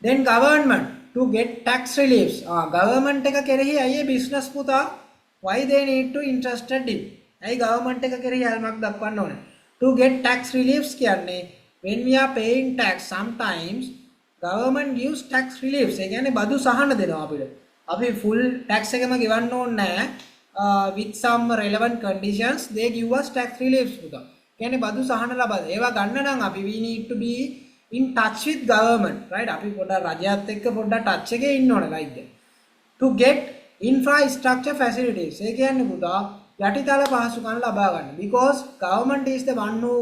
then government to get tax reliefs government එක කෙරෙහි අයියේ business පුතා why they need to interested in ඇයි government එක කෙරෙහි හැල්මක් දක්වන්න ඕනේ to get tax reliefs කියන්නේ when we are paying tax sometimes government gives tax reliefs ඒ කියන්නේ බදු සහන දෙනවා අපිට අපි full tax එකම ගෙවන්න ඕනේ නැහැ with some relevant conditions they give us tax reliefs පුතා. කියන්නේ බදු සහන ලබා ඒවා ගන්න නම් අපි we need to be in touch with government right අපි පොඩ්ඩක් රජයත් එක්ක පොඩ්ඩක් touch එකේ ඉන්න ඕනේ like that. To get infrastructure facilities ඒ කියන්නේ පුතා යටිතල පහසුකම් ලබා ගන්න because government is the one who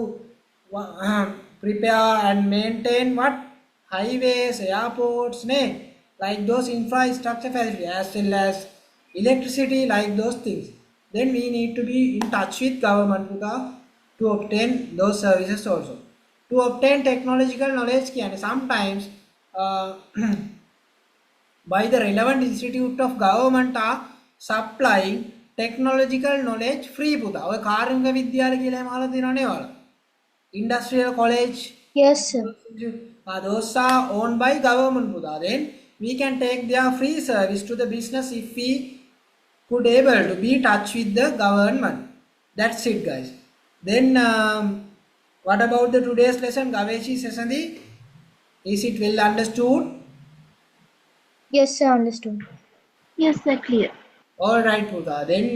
prepare and maintain what highways airports ne like those infrastructure facilities as well as electricity like those things then we need to be in touch with government puta to obtain those services also to obtain technological knowledge කියන්නේ sometimes by the relevant institute of government are supplying technological knowledge free පුතා ඔය කාර්මික විද්‍යාල කියලා එහෙම අහලා තියෙනවනේ ඔයාලා industrial college Yes, sir. those are owned by government puta then we can take their free service to the business if we could able to be touch with the government that's it guys then what about the today's lesson Gaveshi Sesanthi is it well understood Yes, sir, understood. Yes, sir, clear. all right puta then